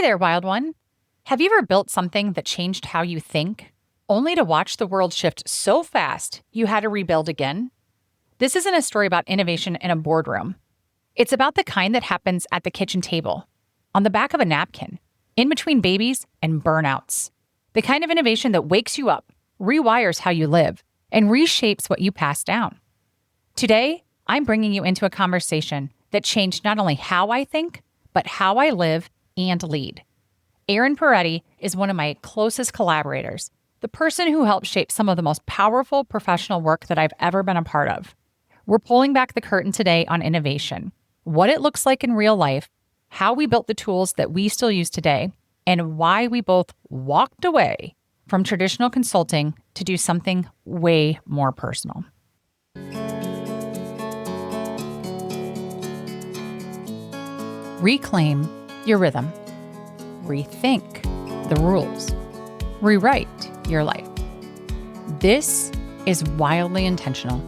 there, Wild One. Have you ever built something that changed how you think, only to watch the world shift so fast you had to rebuild again? This isn't a story about innovation in a boardroom. It's about the kind that happens at the kitchen table, on the back of a napkin, in between babies and burnouts. The kind of innovation that wakes you up, rewires how you live, and reshapes what you pass down. Today, I'm bringing you into a conversation that changed not only how I think, but how I live and lead. Aaron Proietti is one of my closest collaborators, the person who helped shape some of the most powerful professional work that I've ever been a part of. We're pulling back the curtain today on innovation, what it looks like in real life, how we built the tools that we still use today, and why we both walked away from traditional consulting to do something way more personal. Reclaim your rhythm. Rethink the rules. Rewrite your life. This is Wildly Intentional,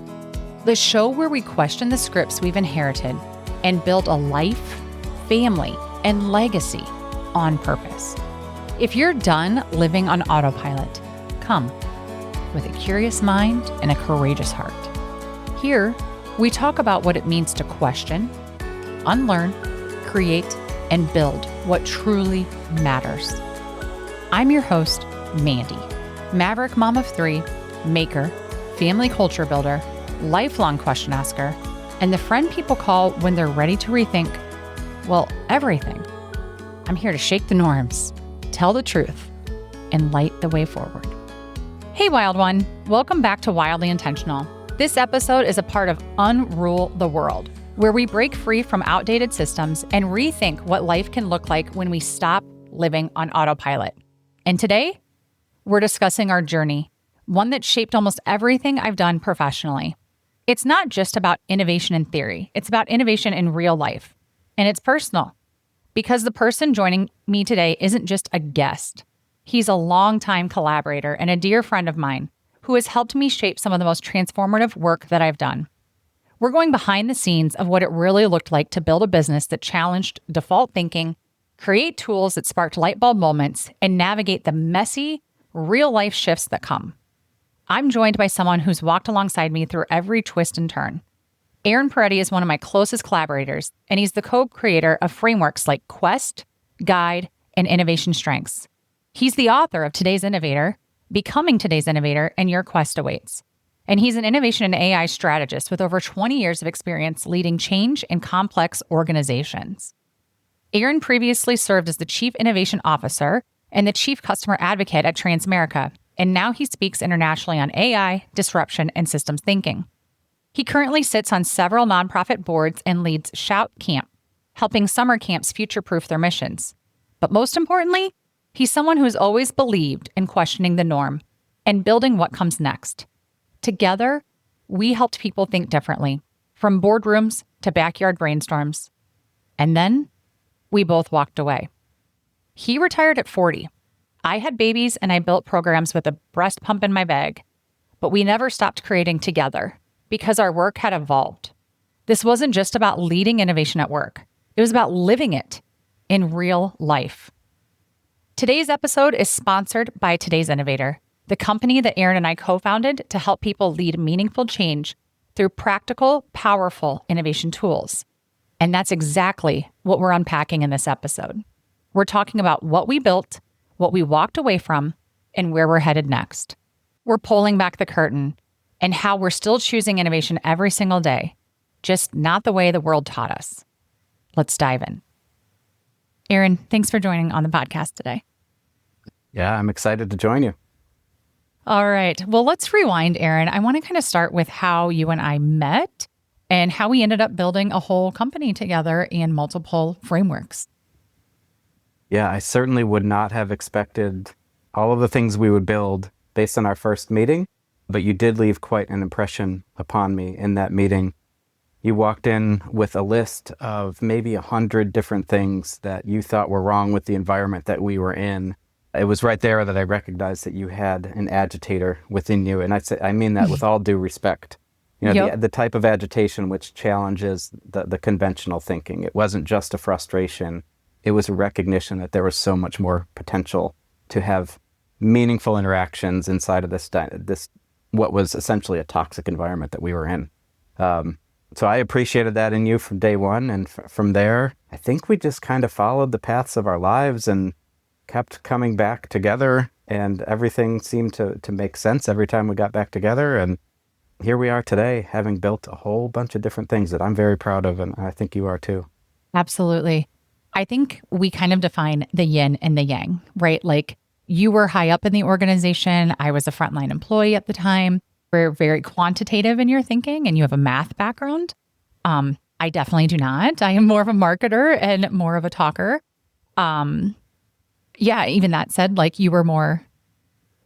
the show where we question the scripts we've inherited and build a life, family, and legacy on purpose. If you're done living on autopilot, come with a curious mind and a courageous heart. Here, we talk about what it means to question, unlearn, create, and build what truly matters. I'm your host, Mandy, maverick mom of 3, maker, family culture builder, lifelong question asker, and the friend people call when they're ready to rethink, well, everything. I'm here to shake the norms, tell the truth, and light the way forward. Hey, Wild One. Welcome back to Wildly Intentional. This episode is a part of Unrule the World, where we break free from outdated systems and rethink what life can look like when we stop living on autopilot. And today, we're discussing our journey, one that shaped almost everything I've done professionally. It's not just about innovation in theory. It's about innovation in real life. And it's personal, because the person joining me today isn't just a guest. He's a longtime collaborator and a dear friend of mine who has helped me shape some of the most transformative work that I've done. We're going behind the scenes of what it really looked like to build a business that challenged default thinking, create tools that sparked light bulb moments, and navigate the messy, real-life shifts that come. I'm joined by someone who's walked alongside me through every twist and turn. Aaron Proietti is one of my closest collaborators, and he's the co-creator of frameworks like Quest, Guide, and Innovation Strengths. He's the author of Today's Innovator, Becoming Today's Innovator, and Your Quest Awaits. And he's an innovation and AI strategist with over 20 years of experience leading change in complex organizations. Aaron previously served as the Chief Innovation Officer and the Chief Customer Advocate at Transamerica, and now he speaks internationally on AI, disruption, and systems thinking. He currently sits on several nonprofit boards and leads Shout Camp, helping summer camps future-proof their missions. But most importantly, he's someone who's always believed in questioning the norm and building what comes next. Together, we helped people think differently, from boardrooms to backyard brainstorms. And then we both walked away. He retired at 40. I had babies and I built programs with a breast pump in my bag, but we never stopped creating together because our work had evolved. This wasn't just about leading innovation at work. It was about living it in real life. Today's episode is sponsored by Today's Innovator, the company that Aaron and I co-founded to help people lead meaningful change through practical, powerful innovation tools. And that's exactly what we're unpacking in this episode. We're talking about what we built, what we walked away from, and where we're headed next. We're pulling back the curtain and how we're still choosing innovation every single day, just not the way the world taught us. Let's dive in. Aaron, thanks for joining on the podcast today. Yeah, I'm excited to join you. All right. Well, let's rewind, Aaron. I want to kind of start with how you and I met and how we ended up building a whole company together and multiple frameworks. Yeah, I certainly would not have expected all of the things we would build based on our first meeting, but you did leave quite an impression upon me in that meeting. You walked in with a list of maybe 100 different things that you thought were wrong with the environment that we were in. It was right there that I recognized that you had an agitator within you. And I mean that with all due respect. You know, the type of agitation which challenges the conventional thinking. It wasn't just a frustration. it was a recognition that there was so much more potential to have meaningful interactions inside of this what was essentially a toxic environment that we were in. So I appreciated that in you from day one. And from there, I think we just kind of followed the paths of our lives and kept coming back together. And everything seemed to make sense every time we got back together. And here we are today, having built a whole bunch of different things that I'm very proud of. And I think you are too. Absolutely. I think we kind of define the yin and the yang, right? Like you were high up in the organization. I was a frontline employee at the time. We're very quantitative in your thinking and you have a math background. I definitely do not. I am more of a marketer and more of a talker. Yeah, even that said, like you were more,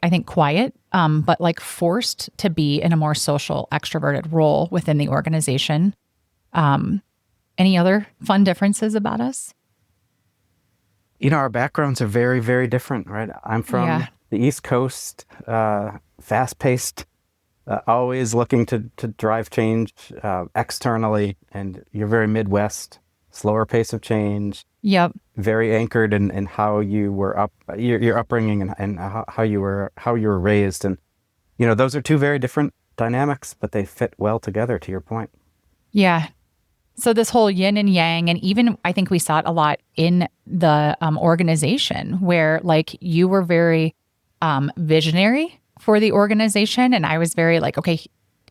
I think, quiet, but like forced to be in a more social, extroverted role within the organization. Any other fun differences about us? You know, our backgrounds are very, very different, right? I'm from the East Coast, fast-paced, always looking to drive change externally, and you're very Midwest, slower pace of change. Yep. Very anchored in how you were your upbringing and how you were raised, and you know those are two very different dynamics, but they fit well together. To your point. Yeah. So this whole yin and yang, and even I think we saw it a lot in the organization where like you were very visionary for the organization. And I was very like, okay,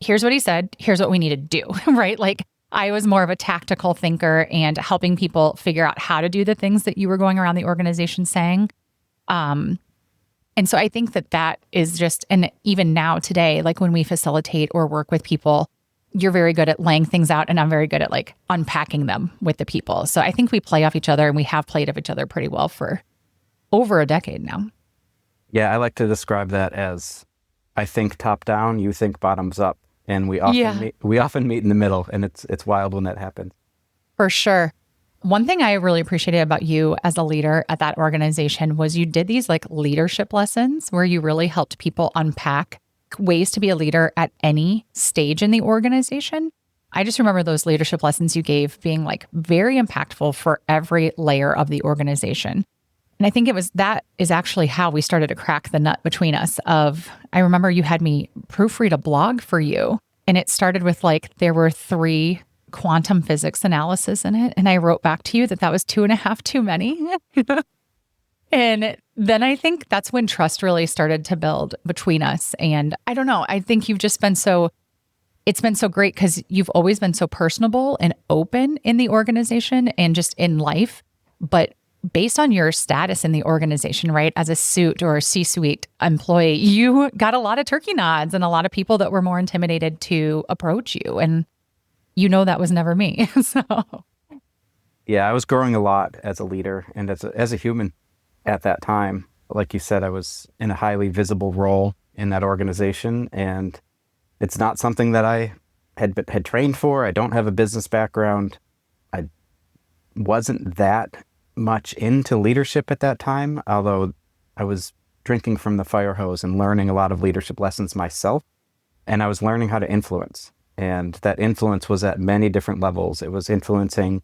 here's what he said. Here's what we need to do, right? Like I was more of a tactical thinker and helping people figure out how to do the things that you were going around the organization saying. And so I think that is just, and even now today, like when we facilitate or work with people, you're very good at laying things out and I'm very good at like unpacking them with the people. So I think we play off each other and we have played off each other pretty well for over a decade now. Yeah, I like to describe that as I think top down, you think bottoms up. And we often meet in the middle, and it's wild when that happens. For sure. One thing I really appreciated about you as a leader at that organization was you did these like leadership lessons where you really helped people unpack ways to be a leader at any stage in the organization. I just remember those leadership lessons you gave being like very impactful for every layer of the organization. And I think that is actually how we started to crack the nut between us I remember you had me proofread a blog for you, and it started with like, there were 3 quantum physics analysis in it. And I wrote back to you that was 2.5 too many. And then I think that's when trust really started to build between us. And I don't know, I think you've just been it's been so great because you've always been so personable and open in the organization and just in life. But based on your status in the organization, right, as a suit or a C-suite employee, you got a lot of turkey nods and a lot of people that were more intimidated to approach you. And you know that was never me. So yeah, I was growing a lot as a leader and as a human at that time. Like you said, I was in a highly visible role in that organization, and it's not something that I had trained for. I don't have a business background. I wasn't that much into leadership at that time, although I was drinking from the fire hose and learning a lot of leadership lessons myself. And I was learning how to influence. And that influence was at many different levels. It was influencing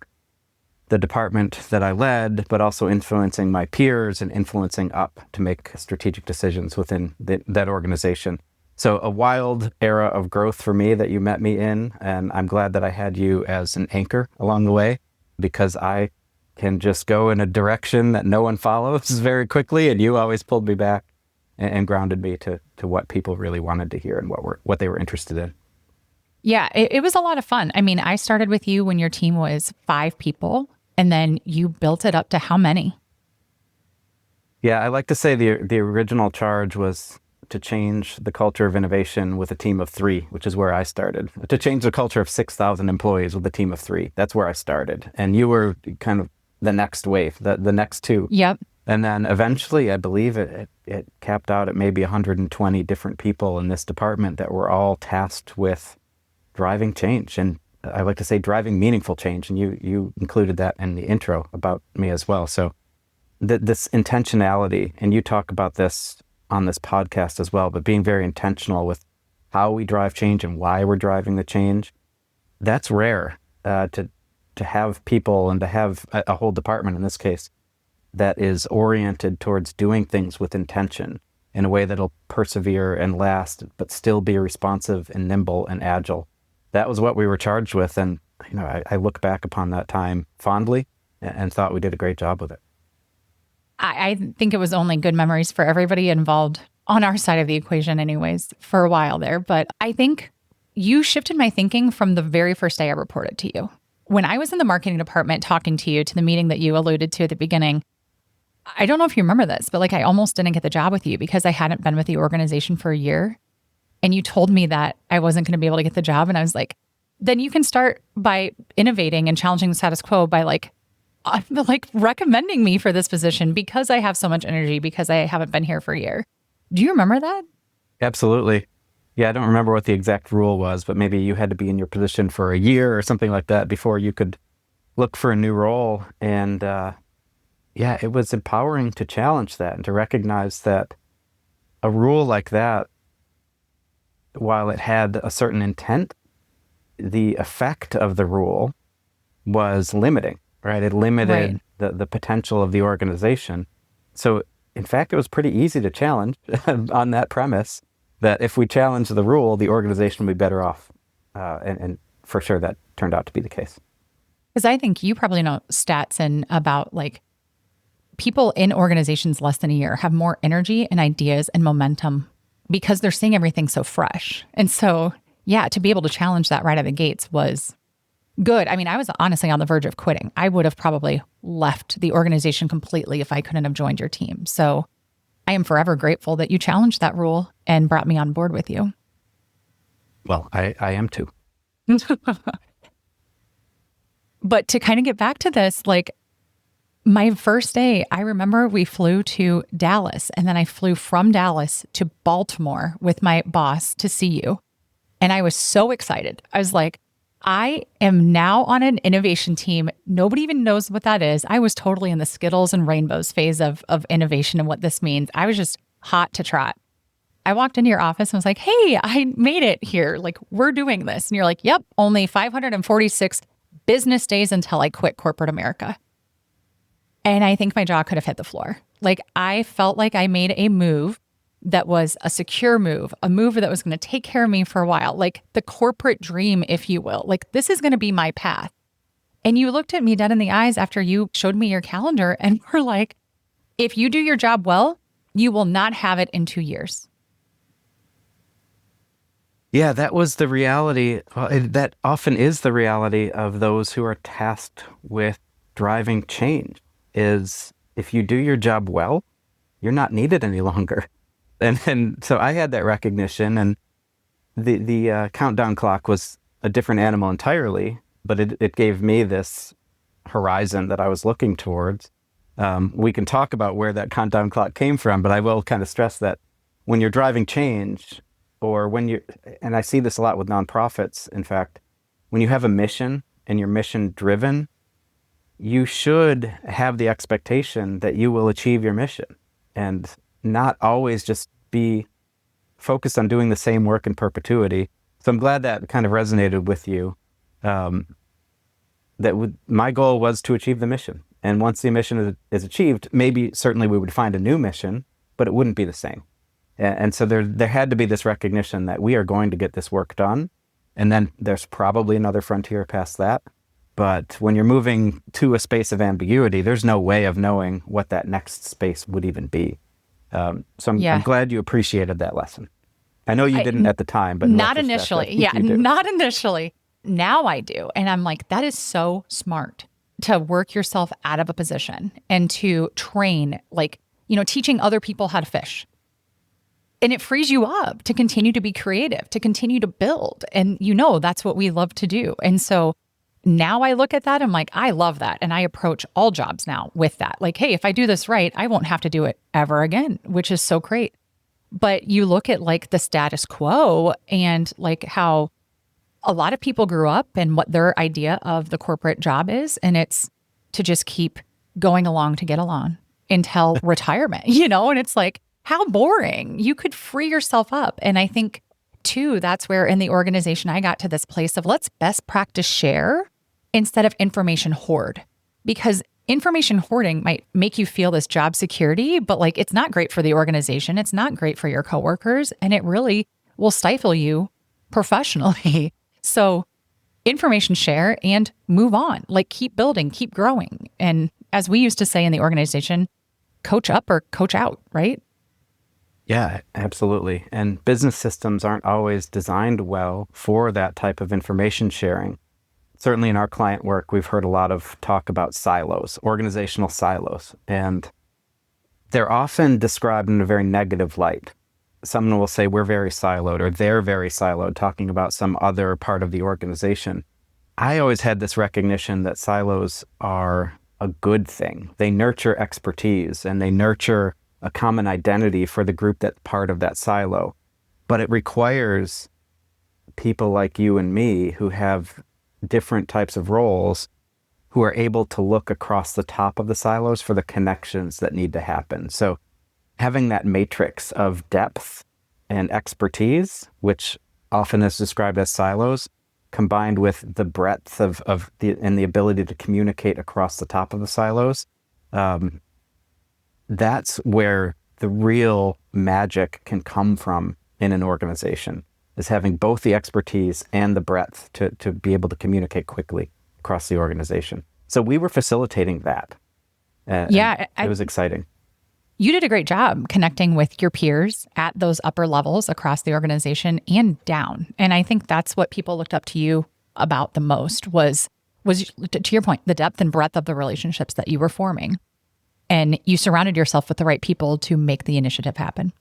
the department that I led, but also influencing my peers and influencing up to make strategic decisions within that organization. So a wild era of growth for me that you met me in. And I'm glad that I had you as an anchor along the way, because I can just go in a direction that no one follows very quickly. And you always pulled me back and grounded me to what people really wanted to hear and what they were interested in. Yeah, it was a lot of fun. I mean, I started with you when your team was 5 people, and then you built it up to how many? Yeah, I like to say the original charge was to change the culture of innovation with a team of 3, which is where I started. To change the culture of 6,000 employees with a team of 3. That's where I started. And you were kind of the next wave, the next 2. Yep. And then eventually, I believe it capped out at maybe 120 different people in this department that were all tasked with driving change. And I like to say driving meaningful change. And you included that in the intro about me as well. So this intentionality, and you talk about this on this podcast as well, but being very intentional with how we drive change and why we're driving the change, that's rare to have people and to have a whole department in this case that is oriented towards doing things with intention in a way that'll persevere and last, but still be responsive and nimble and agile. That was what we were charged with. And, I look back upon that time fondly and thought we did a great job with it. I think it was only good memories for everybody involved on our side of the equation anyways for a while there. But I think you shifted my thinking from the very first day I reported to you. When I was in the marketing department talking to you, to the meeting that you alluded to at the beginning, I don't know if you remember this, but I almost didn't get the job with you because I hadn't been with the organization for a year. And you told me that I wasn't going to be able to get the job. And I was like, then you can start by innovating and challenging the status quo by recommending me for this position because I have so much energy, because I haven't been here for a year. Do you remember that? Absolutely. Yeah, I don't remember what the exact rule was, but maybe you had to be in your position for a year or something like that before you could look for a new role. And it was empowering to challenge that and to recognize that a rule like that, while it had a certain intent, the effect of the rule was limiting, right? It limited the potential of the organization. So, in fact, it was pretty easy to challenge on that premise that if we challenge the rule, the organization will be better off. And for sure, that turned out to be the case. Because I think you probably know stats and about people in organizations less than a year have more energy and ideas and momentum because they're seeing everything so fresh. And so, to be able to challenge that right out of the gates was good. I mean, I was honestly on the verge of quitting. I would have probably left the organization completely if I couldn't have joined your team. So I am forever grateful that you challenged that rule and brought me on board with you. Well, I am too. But to kind of get back to this, my first day, I remember we flew to Dallas, and then I flew from Dallas to Baltimore with my boss to see you. And I was so excited. I was like, I am now on an innovation team. Nobody even knows what that is. I was totally in the Skittles and rainbows phase of innovation and what this means. I was just hot to trot. I walked into your office and was like, hey, I made it here. We're doing this. And you're like, yep, only 546 business days until I quit corporate America. And I think my jaw could have hit the floor. I felt like I made a move that was a secure move, a move that was going to take care of me for a while, the corporate dream, if you will. This is going to be my path. And you looked at me dead in the eyes after you showed me your calendar and were like, if you do your job well, you will not have it in 2 years. Yeah, that was the reality. Well, that often is the reality of those who are tasked with driving change, is if you do your job well, you're not needed any longer. And so I had that recognition, and the countdown clock was a different animal entirely, but it gave me this horizon that I was looking towards. We can talk about where that countdown clock came from, but I will kind of stress that when you're driving change, or and I see this a lot with nonprofits, in fact, when you have a mission and you're mission driven, you should have the expectation that you will achieve your mission and not always just be focused on doing the same work in perpetuity. So I'm glad that kind of resonated with you. My goal was to achieve the mission. And once the mission is achieved, certainly we would find a new mission, but it wouldn't be the same. And so there had to be this recognition that we are going to get this work done. And then there's probably another frontier past that. But when you're moving to a space of ambiguity, there's no way of knowing what that next space would even be. So I'm glad you appreciated that lesson. I know you didn't at the time, but not initially. Not initially. Now I do. And I'm like, that is so smart to work yourself out of a position and to train, teaching other people how to fish. And it frees you up to continue to be creative, to continue to build. And that's what we love to do. And so now I look at that, I'm like, I love that. And I approach all jobs now with that. Hey, if I do this right, I won't have to do it ever again, which is so great. But you look at the status quo and how a lot of people grew up and what their idea of the corporate job is. And it's to just keep going along to get along until retirement, and it's how boring. You could free yourself up. And I think too, that's where in the organization, I got to this place of let's best practice share instead of information hoard. Because information hoarding might make you feel this job security, but like it's not great for the organization. It's not great for your coworkers, and it really will stifle you professionally. So information share and move on, like keep building, keep growing. And as we used to say in the organization, coach up or coach out, right? Yeah, absolutely. And business systems aren't always designed well for that type of information sharing. Certainly in our client work, we've heard a lot of talk about silos, organizational silos, and they're often described in a very negative light. Someone will say, we're very siloed, or they're very siloed, talking about some other part of the organization. I always had this recognition that silos are a good thing. They nurture expertise and they nurture a common identity for the group that's part of that silo. But it requires people like you and me who have different types of roles who are able to look across the top of the silos for the connections that need to happen. So having that matrix of depth and expertise, which often is described as silos, combined with the breadth of the ability to communicate across the top of the silos, that's where the real magic can come from in an organization, is having both the expertise and the breadth to be able to communicate quickly across the organization. So we were facilitating that. Yeah. It was exciting. You did a great job connecting with your peers at those upper levels across the organization and down. And I think that's what people looked up to you about the most was to your point, the depth and breadth of the relationships that you were forming. And you surrounded yourself with the right people to make the initiative happen.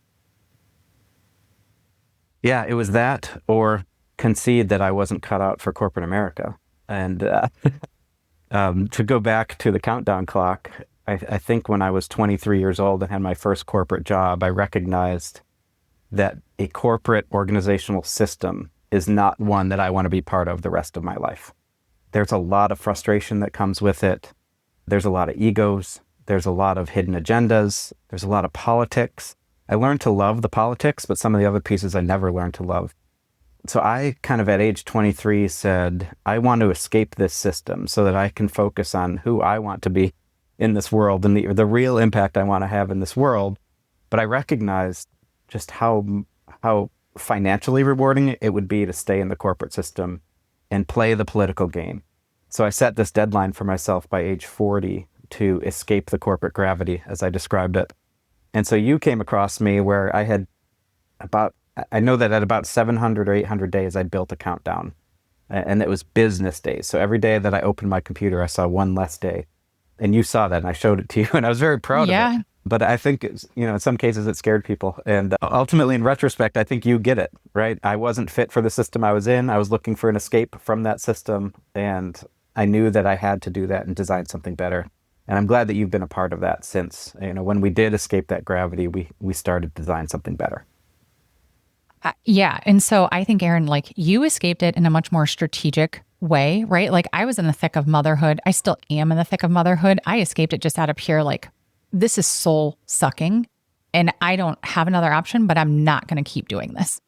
Yeah, it was that or concede that I wasn't cut out for corporate America. And to go back to the countdown clock, I think when I was 23 years old and had my first corporate job, I recognized that a corporate organizational system is not one that I want to be part of the rest of my life. There's a lot of frustration that comes with it. There's a lot of egos. There's a lot of hidden agendas. There's a lot of politics. I learned to love the politics, but some of the other pieces I never learned to love. So I kind of at age 23 said, I want to escape this system so that I can focus on who I want to be in this world and the real impact I want to have in this world. But I recognized just how financially rewarding it would be to stay in the corporate system and play the political game. So I set this deadline for myself by age 40 to escape the corporate gravity, as I described it. And so you came across me where I know that at about 700 or 800 days, I built a countdown. And it was business days. So every day that I opened my computer, I saw one less day. And you saw that, and I showed it to you, and I was very proud of it. But I think, in some cases it scared people. And ultimately, in retrospect, I think you get it, right? I wasn't fit for the system I was in. I was looking for an escape from that system. And I knew that I had to do that and design something better. And I'm glad that you've been a part of that since. When we did escape that gravity, we started to design something better. Yeah. And so I think, Aaron, like you escaped it in a much more strategic way, right? Like I was in the thick of motherhood. I still am in the thick of motherhood. I escaped it just out of pure, like, this is soul sucking and I don't have another option, but I'm not going to keep doing this.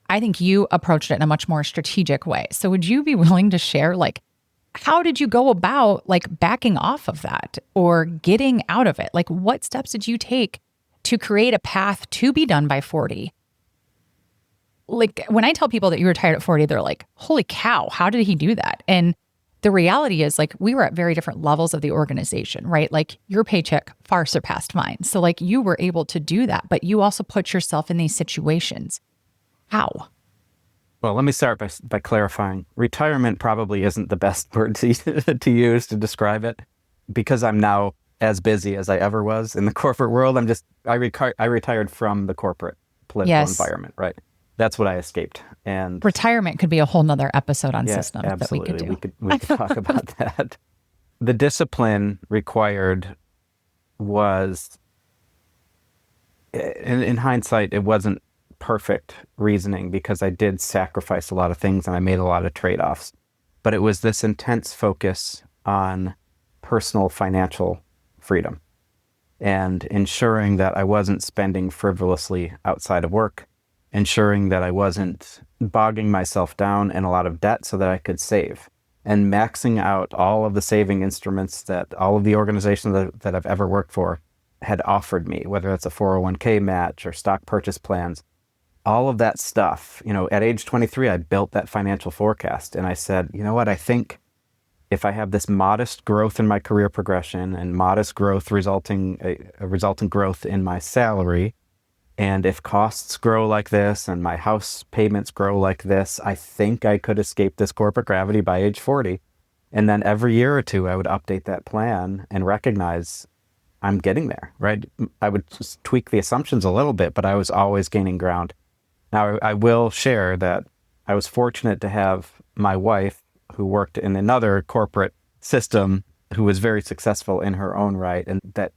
I think you approached it in a much more strategic way. So would you be willing to share, like, how did you go about like backing off of that or getting out of it? Like what steps did you take to create a path to be done by 40? Like when I tell people that you retired at 40, they're like, holy cow, how did he do that? And the reality is like we were at very different levels of the organization, right? Like your paycheck far surpassed mine. So like you were able to do that, but you also put yourself in these situations. How? Well, let me start by clarifying. Retirement probably isn't the best word to use to describe it because I'm now as busy as I ever was in the corporate world. I retired from the corporate political environment, right? That's what I escaped. And retirement could be a whole nother episode on systems absolutely. that we could do. We could talk about that. The discipline required was, in hindsight, it wasn't perfect reasoning because I did sacrifice a lot of things and I made a lot of trade-offs. But it was this intense focus on personal financial freedom and ensuring that I wasn't spending frivolously outside of work, ensuring that I wasn't bogging myself down in a lot of debt so that I could save. and maxing out all of the saving instruments that all of the organizations that I've ever worked for had offered me, whether that's a 401k match or stock purchase plans, all of that stuff. At age 23, I built that financial forecast and I said, you know what, I think if I have this modest growth in my career progression and modest growth resulting growth in my salary, and if costs grow like this and my house payments grow like this, I think I could escape this corporate gravity by age 40. And then every year or two, I would update that plan and recognize I'm getting there, right? I would just tweak the assumptions a little bit, but I was always gaining ground. Now, I will share that I was fortunate to have my wife, who worked in another corporate system, who was very successful in her own right, and that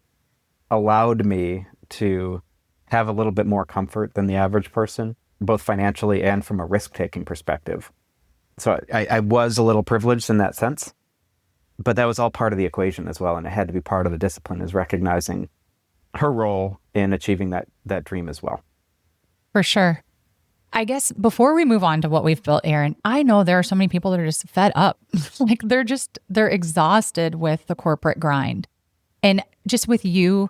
allowed me to have a little bit more comfort than the average person, both financially and from a risk-taking perspective. So I was a little privileged in that sense, but that was all part of the equation as well, and it had to be part of the discipline, is recognizing her role in achieving that dream as well. For sure. I guess before we move on to what we've built, Aaron, I know there are so many people that are just fed up. Like they're exhausted with the corporate grind. And just with your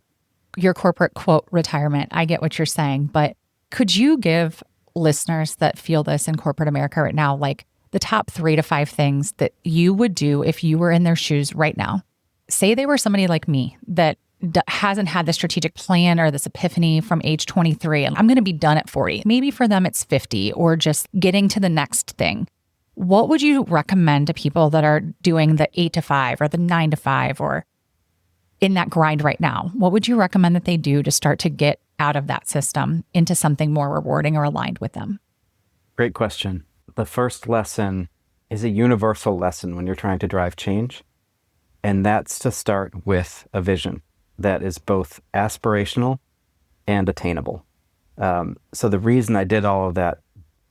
corporate quote retirement, I get what you're saying, but could you give listeners that feel this in corporate America right now, like the top 3 to 5 things that you would do if you were in their shoes right now? Say they were somebody like me that hasn't had the strategic plan or this epiphany from age 23, and I'm going to be done at 40. Maybe for them it's 50, or just getting to the next thing. What would you recommend to people that are doing the 8 to 5 or the 9 to 5 or in that grind right now? What would you recommend that they do to start to get out of that system into something more rewarding or aligned with them? Great question. The first lesson is a universal lesson when you're trying to drive change, and that's to start with a vision that is both aspirational and attainable. So the reason I did all of that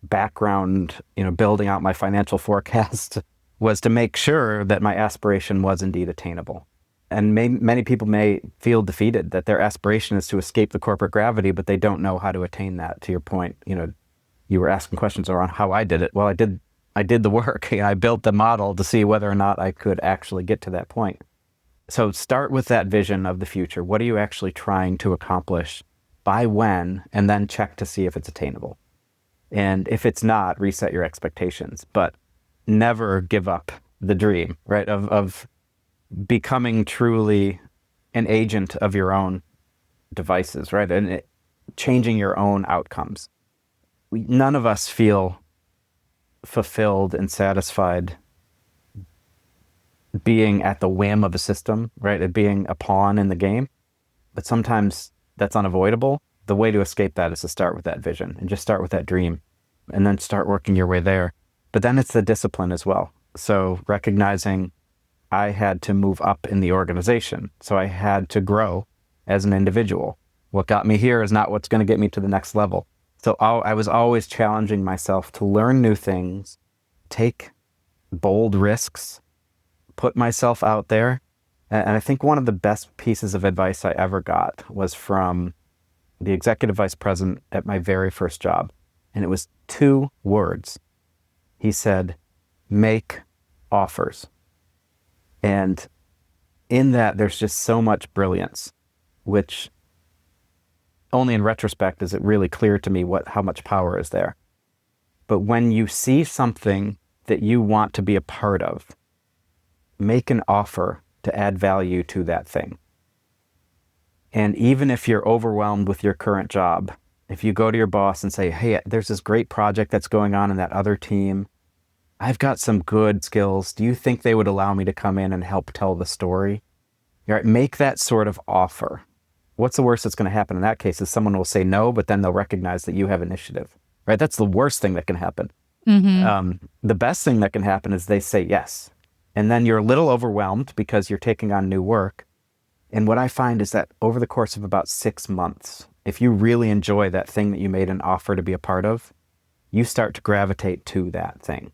background, building out my financial forecast was to make sure that my aspiration was indeed attainable. And many people may feel defeated that their aspiration is to escape the corporate gravity, but they don't know how to attain that. To your point, you were asking questions around how I did it. Well, I did the work. I built the model to see whether or not I could actually get to that point. So start with that vision of the future. What are you actually trying to accomplish? By when? And then check to see if it's attainable. And if it's not, reset your expectations. But never give up the dream, right? Of becoming truly an agent of your own devices, right? And changing your own outcomes. None of us feel fulfilled and satisfied being at the whim of a system, right? And being a pawn in the game. But sometimes that's unavoidable. The way to escape that is to start with that vision and just start with that dream and then start working your way there. But then it's the discipline as well. So recognizing I had to move up in the organization. So I had to grow as an individual. What got me here is not what's going to get me to the next level. So I was always challenging myself to learn new things, take bold risks, put myself out there. And I think one of the best pieces of advice I ever got was from the executive vice president at my very first job. And it was 2 words. He said, make offers. And in that, there's just so much brilliance, which only in retrospect is it really clear to me how much power is there. But when you see something that you want to be a part of, make an offer to add value to that thing. And even if you're overwhelmed with your current job, if you go to your boss and say, hey, there's this great project that's going on in that other team, I've got some good skills. Do you think they would allow me to come in and help tell the story? Right, make that sort of offer. What's the worst that's going to happen in that case is someone will say no, but then they'll recognize that you have initiative. Right, that's the worst thing that can happen. Mm-hmm. The best thing that can happen is they say yes. And then you're a little overwhelmed because you're taking on new work. And what I find is that over the course of about 6 months, if you really enjoy that thing that you made an offer to be a part of, you start to gravitate to that thing.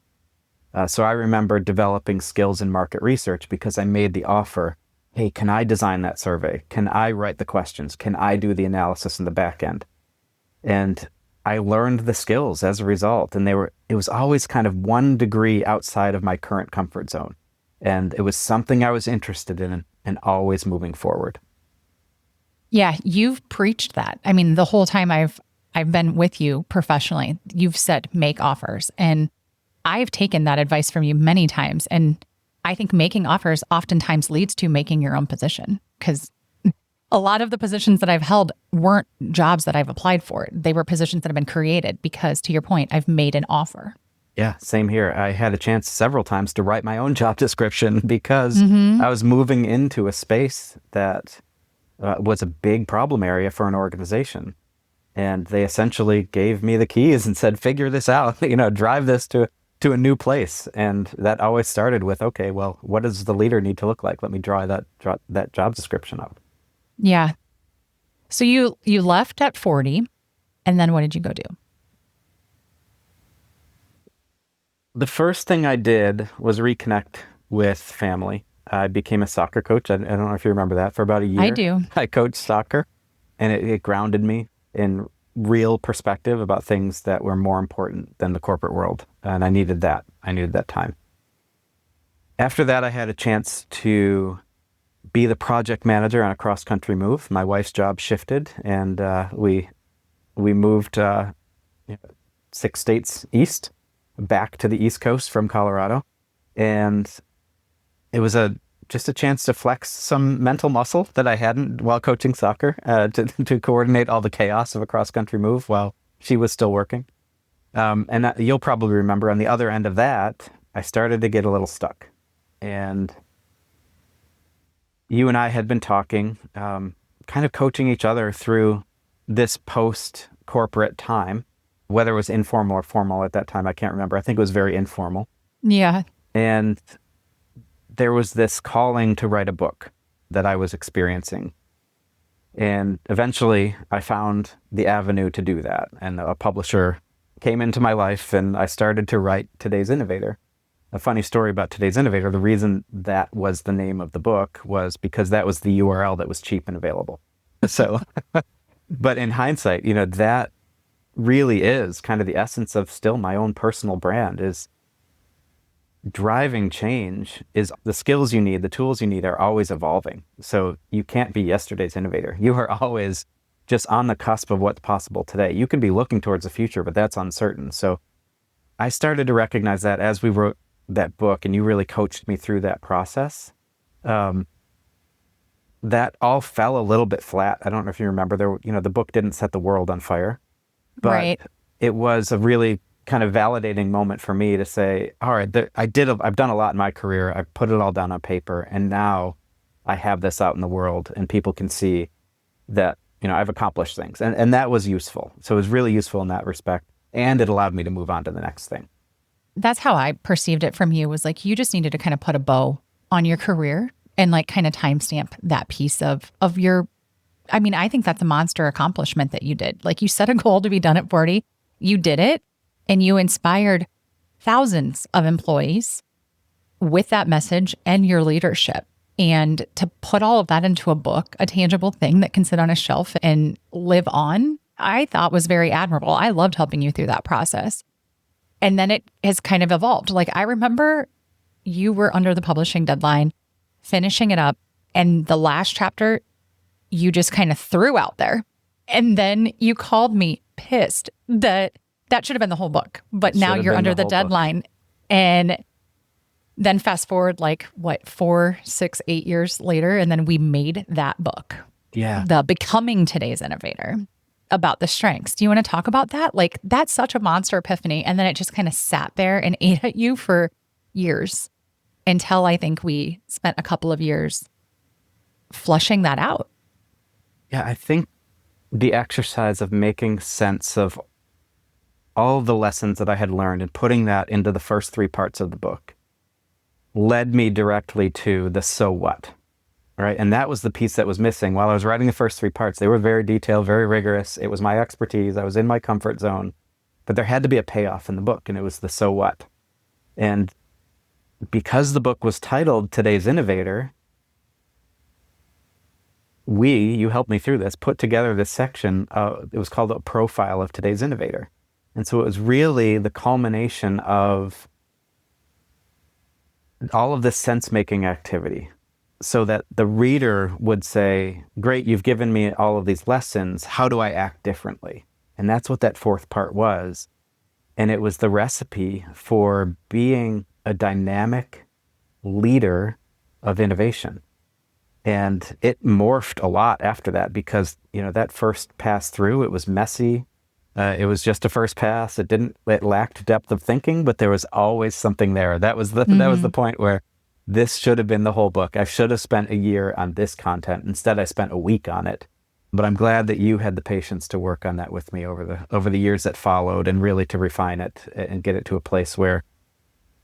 So I remember developing skills in market research because I made the offer, hey, can I design that survey? Can I write the questions? Can I do the analysis in the back end? And I learned the skills as a result. And it was always kind of 1 degree outside of my current comfort zone. And it was something I was interested in and always moving forward. Yeah, you've preached that. I mean, the whole time I've been with you professionally, you've said make offers. And I've taken that advice from you many times. And I think making offers oftentimes leads to making your own position, because a lot of the positions that I've held weren't jobs that I've applied for. They were positions that have been created because, to your point, I've made an offer. Yeah, same here. I had a chance several times to write my own job description because I was moving into a space that was a big problem area for an organization. And they essentially gave me the keys and said, figure this out, drive this to a new place. And that always started with, okay, well, what does the leader need to look like? Let me draw that job description up. Yeah. So you left at 40, and then what did you go do? The first thing I did was reconnect with family. I became a soccer coach. I don't know if you remember that. For about a year. I do. I coached soccer, and it grounded me in real perspective about things that were more important than the corporate world. And I needed that. I needed that time. After that, I had a chance to be the project manager on a cross-country move. My wife's job shifted, and we moved 6 states east, back to the East Coast from Colorado. And it was just a chance to flex some mental muscle that I hadn't while coaching soccer, to coordinate all the chaos of a cross-country move while she was still working. And you'll probably remember on the other end of that, I started to get a little stuck. And you and I had been talking, kind of coaching each other through this post-corporate time, whether it was informal or formal at that time, I can't remember. I think it was very informal. Yeah. And there was this calling to write a book that I was experiencing. And eventually I found the avenue to do that. And a publisher came into my life, and I started to write Today's Innovator. A funny story about Today's Innovator, the reason that was the name of the book was because that was the URL that was cheap and available. So, but in hindsight, that really is kind of the essence of still my own personal brand. Is driving change is the skills you need, the tools you need are always evolving. So you can't be yesterday's innovator. You are always just on the cusp of what's possible today. You can be looking towards the future, but that's uncertain. So I started to recognize that as we wrote that book, and you really coached me through that process. That all fell a little bit flat. I don't know if you remember, the book didn't set the world on fire, but right. It was a really kind of validating moment for me to say, all right, I've done a lot in my career. I've put it all down on paper, and now I have this out in the world, and people can see that, I've accomplished things. And that was useful. So it was really useful in that respect. And it allowed me to move on to the next thing. That's how I perceived it from you, was like, you just needed to kind of put a bow on your career and like kind of timestamp that piece of your, I think that's a monster accomplishment that you did. Like, you set a goal to be done at 40, you did it, and you inspired thousands of employees with that message and your leadership. And to put all of that into a book, a tangible thing that can sit on a shelf and live on, I thought was very admirable. I loved helping you through that process. And then it has kind of evolved. Like, I remember you were under the publishing deadline, finishing it up, and the last chapter you just kind of threw out there. And then you called me pissed that should have been the whole book. But now you're under the deadline. And then fast forward 4, 6, 8 years later, and then we made that book. Yeah. The Becoming Today's Innovator, about the strengths. Do you want to talk about that? Like, that's such a monster epiphany. And then it just kind of sat there and ate at you for years until I think we spent a couple of years flushing that out. Yeah, I think the exercise of making sense of all the lessons that I had learned and putting that into the first 3 parts of the book led me directly to the so what, right? And that was the piece that was missing. While I was writing the first 3 parts, they were very detailed, very rigorous. It was my expertise. I was in my comfort zone. But there had to be a payoff in the book, and it was the so what. And because the book was titled Today's Innovator, you helped me through this, put together this section. It was called a profile of today's innovator. And so it was really the culmination of all of this sense-making activity, so that the reader would say, great, you've given me all of these lessons. How do I act differently? And that's what that fourth part was. And it was the recipe for being a dynamic leader of innovation. And it morphed a lot after that because, that first pass through, it was messy. It was just a first pass. It lacked depth of thinking, but there was always something there. That was the point where this should have been the whole book. I should have spent a year on this content. Instead, I spent a week on it. But I'm glad that you had the patience to work on that with me over the years that followed, and really to refine it and get it to a place where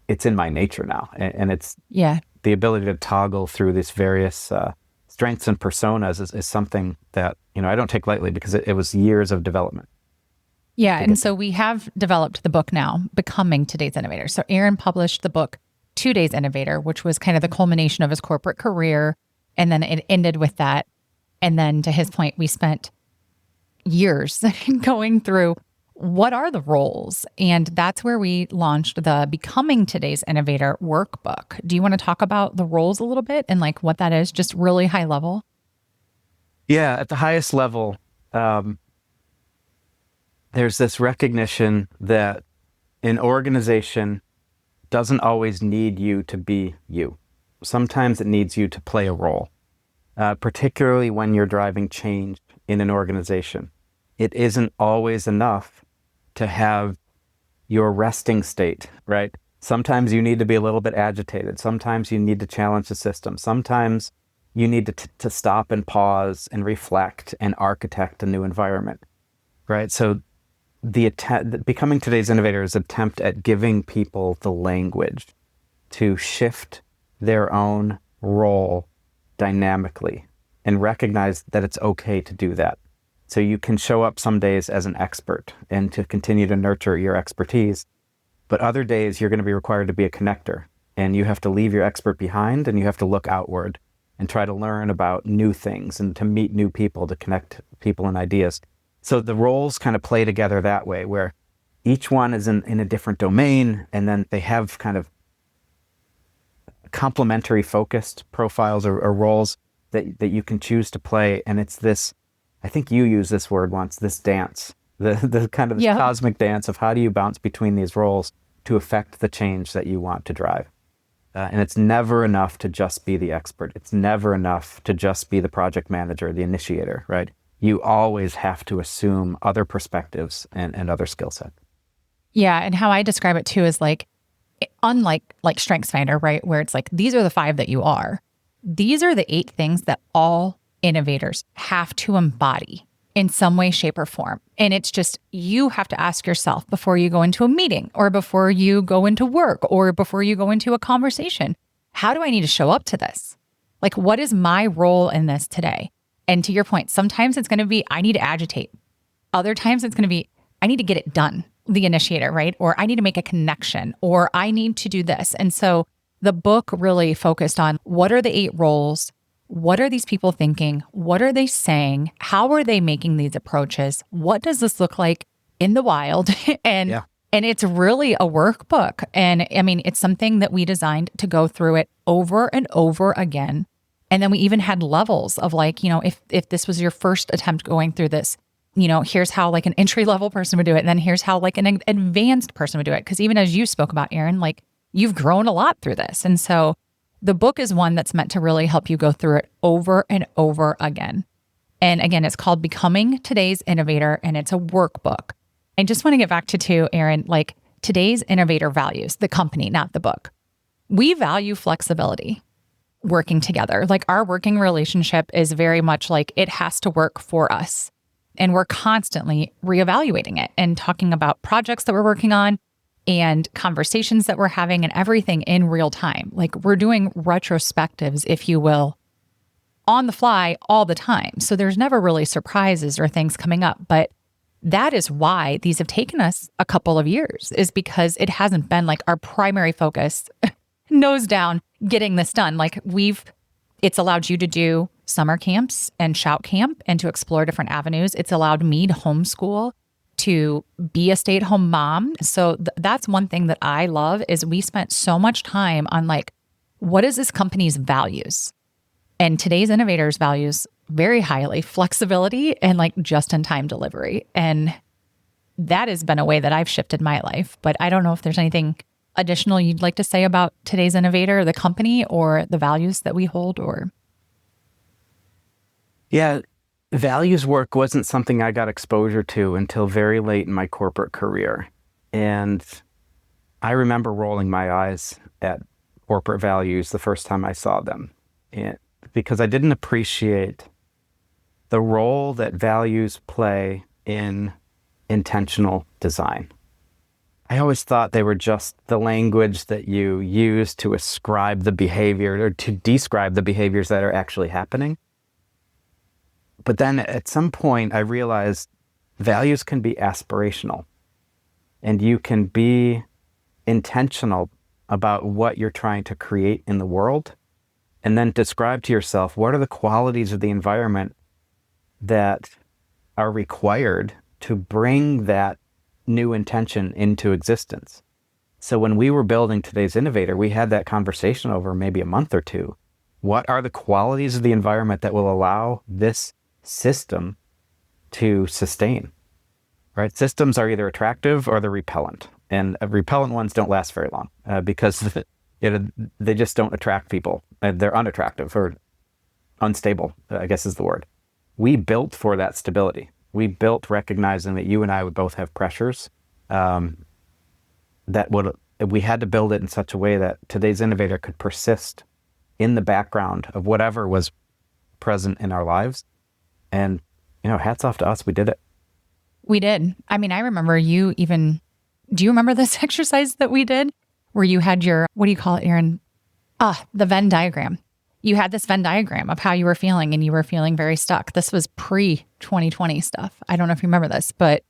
it's in my nature now. And it's the ability to toggle through these various strengths and personas is something that, I don't take lightly, because it was years of development. Yeah. And so we have developed the book now, Becoming Today's Innovator. So Aaron published the book, Today's Innovator, which was kind of the culmination of his corporate career. And then it ended with that. And then to his point, we spent years going through what are the roles? And that's where we launched the Becoming Today's Innovator workbook. Do you want to talk about the roles a little bit and like what that is, just really high level? Yeah, at the highest level, there's this recognition that an organization doesn't always need you to be you. Sometimes it needs you to play a role, particularly when you're driving change in an organization. It isn't always enough to have your resting state, right? Sometimes you need to be a little bit agitated. Sometimes you need to challenge the system. Sometimes you need to stop and pause and reflect and architect a new environment, right? So Becoming Today's Innovator's attempt at giving people the language to shift their own role dynamically and recognize that it's okay to do that. So you can show up some days as an expert and to continue to nurture your expertise, but other days you're going to be required to be a connector, and you have to leave your expert behind and you have to look outward and try to learn about new things and to meet new people, to connect people and ideas. So the roles kind of play together that way, where each one is in a different domain, and then they have kind of complementary focused profiles or roles that you can choose to play. And it's this, I think you used this word once, this dance, the kind of cosmic dance of how do you bounce between these roles to affect the change that you want to drive. And it's never enough to just be the expert. It's never enough to just be the project manager, the initiator, right? You always have to assume other perspectives and other skill sets. Yeah. And how I describe it too is like, unlike like StrengthsFinder, right? Where it's like, these are the 5 that you are. These are the 8 things that all innovators have to embody in some way, shape, or form. And it's just, you have to ask yourself before you go into a meeting or before you go into work or before you go into a conversation, how do I need to show up to this? Like, what is my role in this today? And to your point, sometimes it's going to be, I need to agitate. Other times it's going to be, I need to get it done, the initiator, right? Or I need to make a connection, or I need to do this. And so the book really focused on what are the 8 roles? What are these people thinking? What are they saying? How are they making these approaches? What does this look like in the wild? And it's really a workbook. And I mean, it's something that we designed to go through it over and over again. And then we even had levels of like, if this was your first attempt going through this, here's how like an entry-level person would do it. And then here's how like an advanced person would do it. Because even as you spoke about, Aaron, like you've grown a lot through this. And so the book is one that's meant to really help you go through it over and over again. And again, it's called Becoming Today's Innovator, and it's a workbook. I just want to get back to too, Aaron, like today's innovator values, the company, not the book. We value flexibility. Working together. Like our working relationship is very much like it has to work for us. And we're constantly reevaluating it and talking about projects that we're working on and conversations that we're having and everything in real time. Like we're doing retrospectives, if you will, on the fly all the time. So there's never really surprises or things coming up. But that is why these have taken us a couple of years, is because it hasn't been like our primary focus, nose down, getting this done. Like it's allowed you to do summer camps and shout camp and to explore different avenues. It's allowed me to homeschool, to be a stay-at-home mom. So that's one thing that I love is we spent so much time on like, what is this company's values? And today's Innovators values very highly flexibility and like just-in-time delivery. And that has been a way that I've shifted my life. But I don't know if there's anything additional you'd like to say about today's Innovator, the company, or the values that we hold, or? Yeah, values work wasn't something I got exposure to until very late in my corporate career. And I remember rolling my eyes at corporate values the first time I saw them, because I didn't appreciate the role that values play in intentional design. I always thought they were just the language that you use to ascribe the behavior or to describe the behaviors that are actually happening. But then at some point, I realized values can be aspirational, and you can be intentional about what you're trying to create in the world, and then describe to yourself what are the qualities of the environment that are required to bring that new intention into existence. So when we were building today's Innovator, we had that conversation over maybe a month or two. What are the qualities of the environment that will allow this system to sustain? Right? Systems are either attractive or they're repellent. And repellent ones don't last very long because they just don't attract people. They're unattractive or unstable, I guess is the word. We built for that stability. We built recognizing that you and I would both have pressures we had to build it in such a way that today's Innovator could persist in the background of whatever was present in our lives. And, hats off to us. We did it. We did. I mean, I remember do you remember this exercise that we did where you had your, what do you call it, Aaron? The Venn diagram. You had this Venn diagram of how you were feeling, and you were feeling very stuck. This was pre-2020 stuff. I don't know if you remember this, but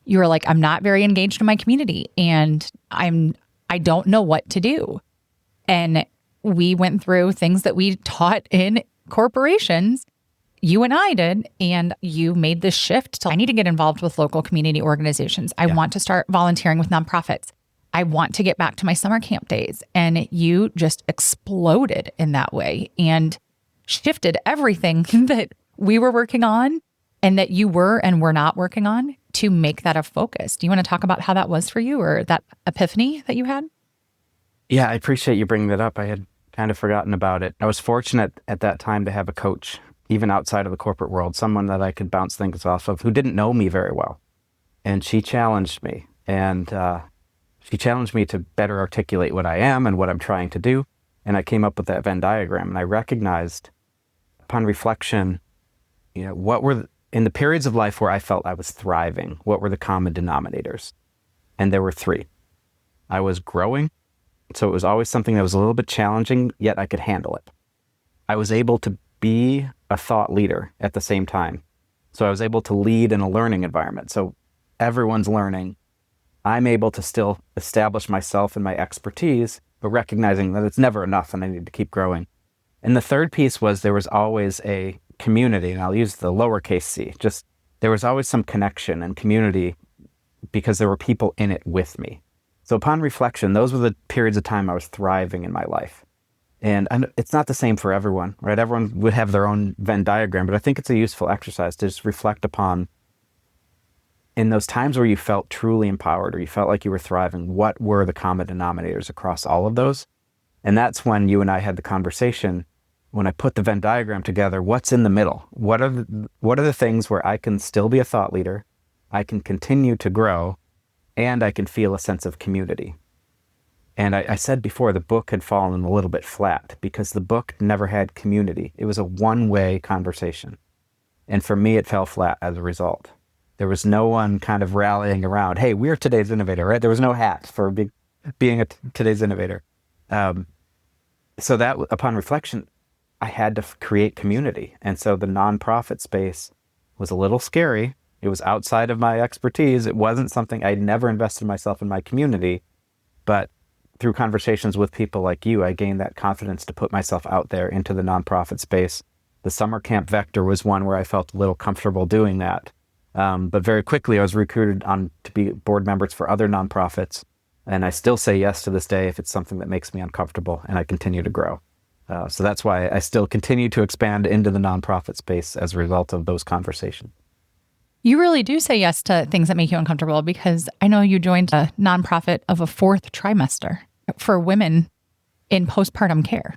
you were like, I'm not very engaged in my community and I don't know what to do. And we went through things that we taught in corporations. You and I did, and you made this shift to, I need to get involved with local community organizations. I want to start volunteering with nonprofits. I want to get back to my summer camp days. And you just exploded in that way and shifted everything that we were working on and that you were and were not working on to make that a focus. Do you want to talk about how that was for you, or that epiphany that you had? Yeah, I appreciate you bringing that up. I had kind of forgotten about it. I was fortunate at that time to have a coach, even outside of the corporate world, someone that I could bounce things off of who didn't know me very well. And she challenged me. And she challenged me to better articulate what I am and what I'm trying to do. And I came up with that Venn diagram. And I recognized upon reflection, what were, in the periods of life where I felt I was thriving, what were the common denominators? And there were three. I was growing. So it was always something that was a little bit challenging, yet I could handle it. I was able to be a thought leader at the same time. So I was able to lead in a learning environment. So everyone's learning. I'm able to still establish myself and my expertise, but recognizing that it's never enough and I need to keep growing. And the third piece was there was always a community, and I'll use the lowercase c, just there was always some connection and community because there were people in it with me. So upon reflection, those were the periods of time I was thriving in my life. And it's not the same for everyone, right? Everyone would have their own Venn diagram, but I think it's a useful exercise to just reflect upon, in those times where you felt truly empowered or you felt like you were thriving, what were the common denominators across all of those? And that's when you and I had the conversation, when I put the Venn diagram together, what's in the middle? What are the things where I can still be a thought leader, I can continue to grow, and I can feel a sense of community? And I said before, the book had fallen a little bit flat because the book never had community. It was a one-way conversation. And for me, it fell flat as a result. There was no one kind of rallying around, hey, we're today's Innovator, right? There was no hat for being today's Innovator. So that, upon reflection, I had to create community. And so the nonprofit space was a little scary. It was outside of my expertise. It wasn't something, I'd never invested myself in my community. But through conversations with people like you, I gained that confidence to put myself out there into the nonprofit space The summer camp vector was one where I felt a little comfortable doing that. But very quickly, I was recruited on to be board members for other nonprofits. And I still say yes to this day if it's something that makes me uncomfortable, and I continue to grow. So that's why I still continue to expand into the nonprofit space as a result of those conversations. You really do say yes to things that make you uncomfortable, because I know you joined a nonprofit of a 4th trimester for women in postpartum care.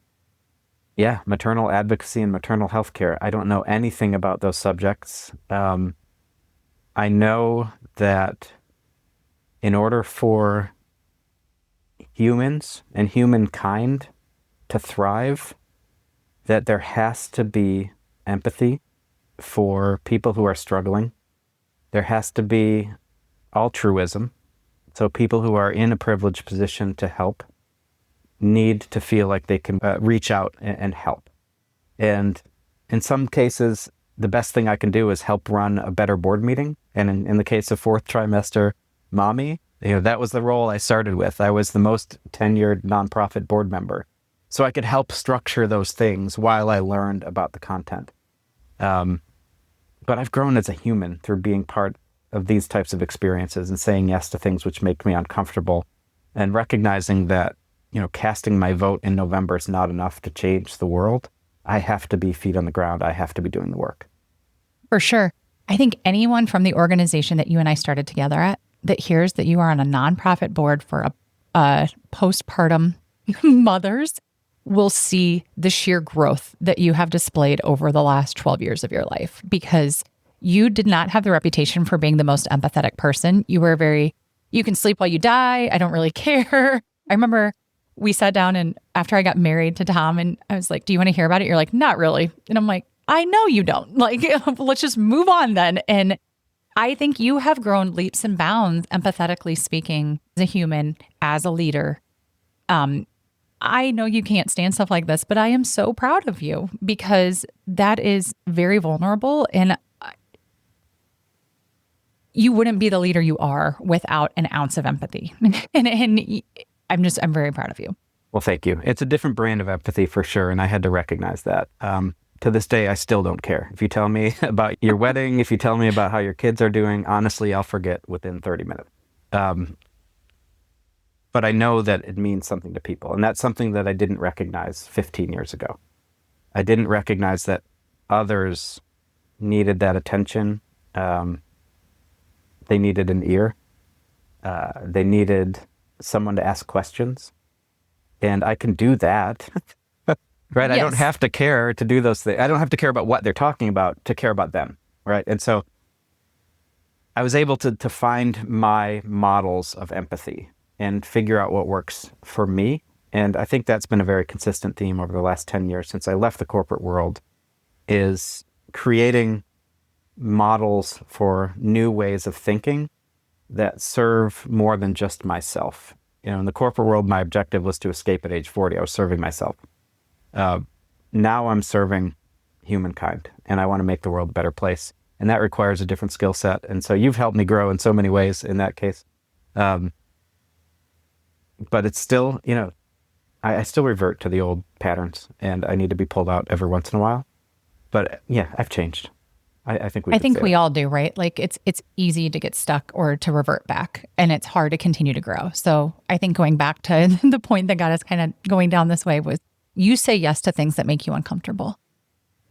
Yeah, maternal advocacy and maternal health care. I don't know anything about those subjects. I know that in order for humans and humankind to thrive, that there has to be empathy for people who are struggling. There has to be altruism. So people who are in a privileged position to help need to feel like they can reach out and help. And in some cases, the best thing I can do is help run a better board meeting. And in the case of 4th trimester mommy, that was the role I started with. I was the most tenured nonprofit board member. So I could help structure those things while I learned about the content. But I've grown as a human through being part of these types of experiences and saying yes to things which make me uncomfortable, and recognizing that casting my vote in November is not enough to change the world. I have to be feet on the ground. I have to be doing the work. For sure. I think anyone from the organization that you and I started together at that hears that you are on a nonprofit board for a postpartum mothers will see the sheer growth that you have displayed over the last 12 years of your life, because you did not have the reputation for being the most empathetic person. You were you can sleep while you die. I don't really care. I remember we sat down, and after I got married to Tom, and I was like, do you want to hear about it? You're like, not really. And I'm like, I know you don't. Like, let's just move on then. And I think you have grown leaps and bounds, empathetically speaking, as a human, as a leader. I know you can't stand stuff like this, but I am so proud of you, because that is very vulnerable, and you wouldn't be the leader you are without an ounce of empathy. and I'm very proud of you. Well, thank you. It's a different brand of empathy for sure, and I had to recognize that. To this day, I still don't care. If you tell me about your wedding, if you tell me about how your kids are doing, honestly, I'll forget within 30 minutes. But I know that it means something to people, and that's something that I didn't recognize 15 years ago. I didn't recognize that others needed that attention. They needed an ear. They needed someone to ask questions. And I can do that, right? Yes. I don't have to care to do those things. I don't have to care about what they're talking about to care about them, right? And so I was able to find my models of empathy and figure out what works for me. And I think that's been a very consistent theme over the last 10 years since I left the corporate world, is creating models for new ways of thinking that serve more than just myself. In the corporate world, my objective was to escape at age 40. I was serving myself. Now I'm serving humankind, and I want to make the world a better place. And that requires a different skill set. And so you've helped me grow in so many ways in that case. But it's still, I still revert to the old patterns, and I need to be pulled out every once in a while. But yeah, I've changed. I think we all do, right? Like it's easy to get stuck or to revert back, and it's hard to continue to grow. So I think going back to the point that got us kind of going down this way was you say yes to things that make you uncomfortable.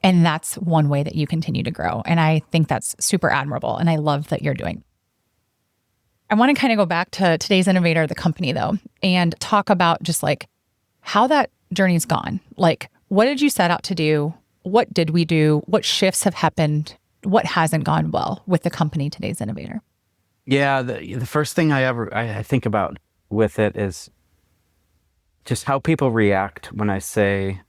And that's one way that you continue to grow. And I think that's super admirable. And I love that you're doing. I want to kind of go back to today's Innovator, the company though, and talk about just like how that journey's gone. Like, what did you set out to do? What did we do? What shifts have happened? What hasn't gone well with the company, today's Innovator? Yeah, the first thing I think about with it is just how people react when I say,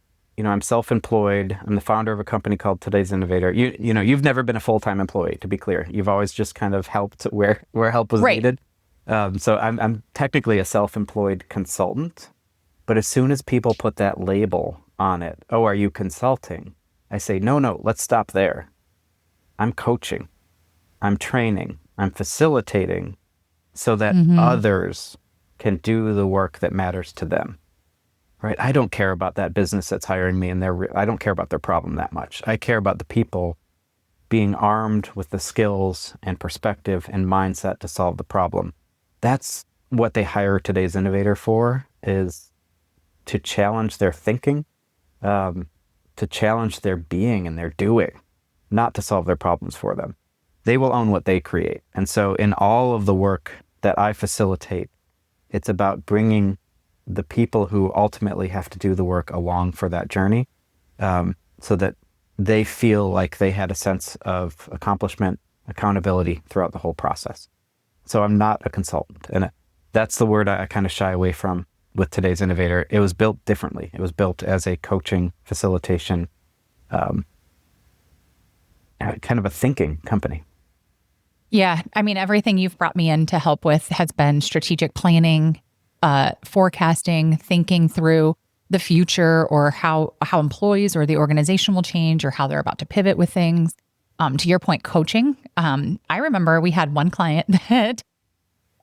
I'm self-employed. I'm the founder of a company called Today's Innovator. You've never been a full-time employee, to be clear. You've always just kind of helped where help was needed. So I'm technically a self-employed consultant. But as soon as people put that label on it, oh, are you consulting? I say, no, let's stop there. I'm coaching. I'm training. I'm facilitating so that others can do the work that matters to them. right? I don't care about that business that's hiring me, and I don't care about their problem that much. I care about the people being armed with the skills and perspective and mindset to solve the problem. That's what they hire today's innovator for, is to challenge their thinking, to challenge their being and their doing, not to solve their problems for them. They will own what they create. And so in all of the work that I facilitate, it's about bringing the people who ultimately have to do the work along for that journey, so that they feel like they had a sense of accomplishment, accountability throughout the whole process. So I'm not a consultant. And that's the word I kind of shy away from with today's innovator. It was built differently. It was built as a coaching, facilitation, kind of a thinking company. Yeah. I mean, everything you've brought me in to help with has been strategic planning, forecasting, thinking through the future, or how employees or the organization will change, or how they're about to pivot with things. To your point, coaching. I remember we had one client that,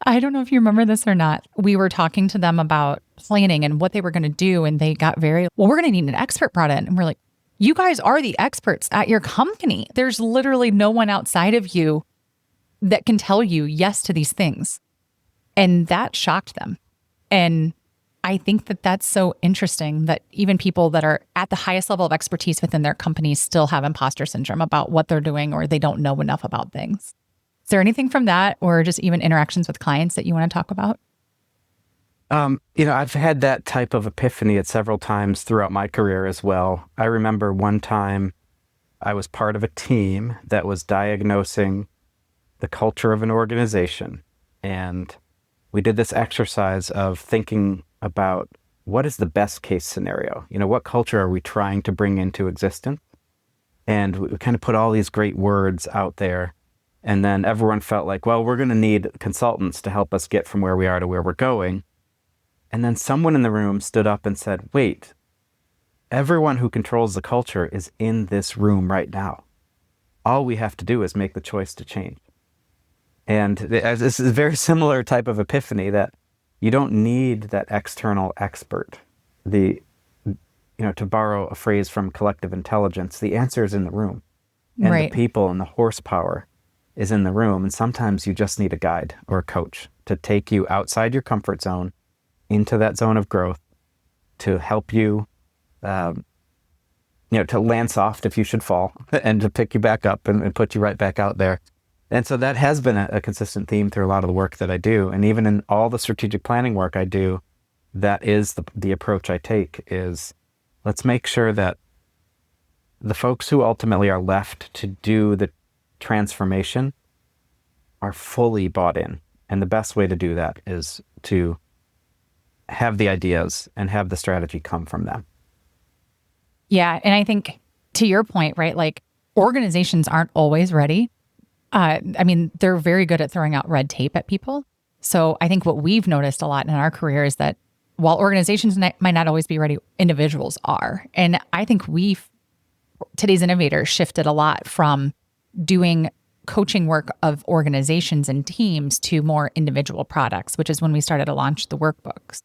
I don't know if you remember this or not. We were talking to them about planning and what they were going to do. And they got we're going to need an expert brought in. And we're like, you guys are the experts at your company. There's literally no one outside of you that can tell you yes to these things. And that shocked them. And I think that that's so interesting that even people that are at the highest level of expertise within their companies still have imposter syndrome about what they're doing, or they don't know enough about things. Is there anything from that, or just even interactions with clients, that you want to talk about? I've had that type of epiphany at several times throughout my career as well. I remember one time I was part of a team that was diagnosing the culture of an organization. And we did this exercise of thinking about what is the best case scenario? What culture are we trying to bring into existence? And we kind of put all these great words out there. And then everyone felt like, well, we're going to need consultants to help us get from where we are to where we're going. And then someone in the room stood up and said, wait, everyone who controls the culture is in this room right now. All we have to do is make the choice to change. And this is a very similar type of epiphany, that you don't need that external expert. To borrow a phrase from collective intelligence, the answer is in the room. And right. The people and the horsepower is in the room. And sometimes you just need a guide or a coach to take you outside your comfort zone into that zone of growth, to help you, to land soft if you should fall, and to pick you back up and put you right back out there. And so that has been a consistent theme through a lot of the work that I do. And even in all the strategic planning work I do, that is the approach I take, is let's make sure that the folks who ultimately are left to do the transformation are fully bought in. And the best way to do that is to have the ideas and have the strategy come from them. Yeah. And I think, to your point, right, like, organizations aren't always ready. They're very good at throwing out red tape at people. So I think what we've noticed a lot in our career is that while organizations might not always be ready, individuals are. And I think today's innovators shifted a lot from doing coaching work of organizations and teams to more individual products, which is when we started to launch the workbooks.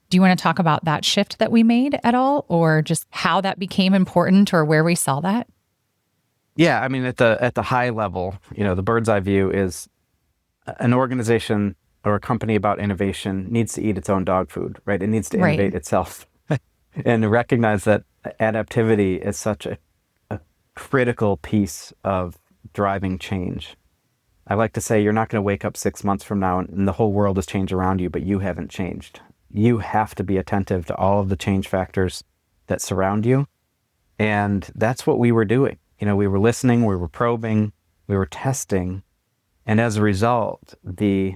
Do you want to talk about that shift that we made at all, or just how that became important, or where we saw that? Yeah, at the high level, the bird's eye view is an organization or a company about innovation needs to eat its own dog food, right? It needs to innovate itself and recognize that adaptivity is such a critical piece of driving change. I like to say you're not going to wake up 6 months from now and the whole world has changed around you, but you haven't changed. You have to be attentive to all of the change factors that surround you. And that's what we were doing. We were listening, we were probing, we were testing. And as a result, the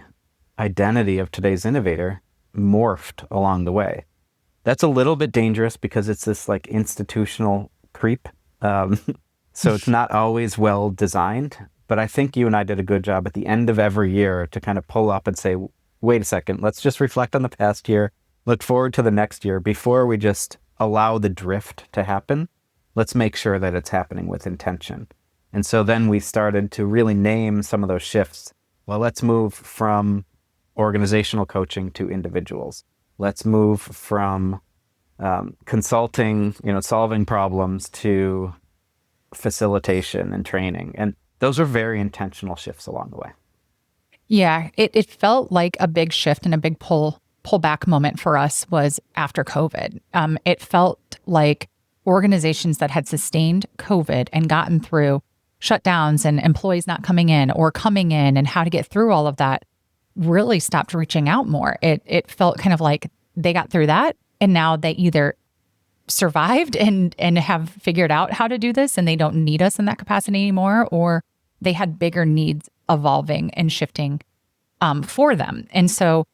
identity of today's innovator morphed along the way. That's a little bit dangerous because it's this like institutional creep. So it's not always well designed. But I think you and I did a good job at the end of every year to kind of pull up and say, wait a second, let's just reflect on the past year, look forward to the next year before we just allow the drift to happen. Let's make sure that it's happening with intention. And so then we started to really name some of those shifts. Well, let's move from organizational coaching to individuals. Let's move from consulting, solving problems to facilitation and training. And those are very intentional shifts along the way. Yeah, it felt like a big shift and a big pullback moment for us was after COVID. It felt like organizations that had sustained COVID and gotten through shutdowns and employees not coming in or coming in and how to get through all of that really stopped reaching out more. It felt kind of like they got through that and now they either survived and have figured out how to do this and they don't need us in that capacity anymore, or they had bigger needs evolving and shifting for them. And so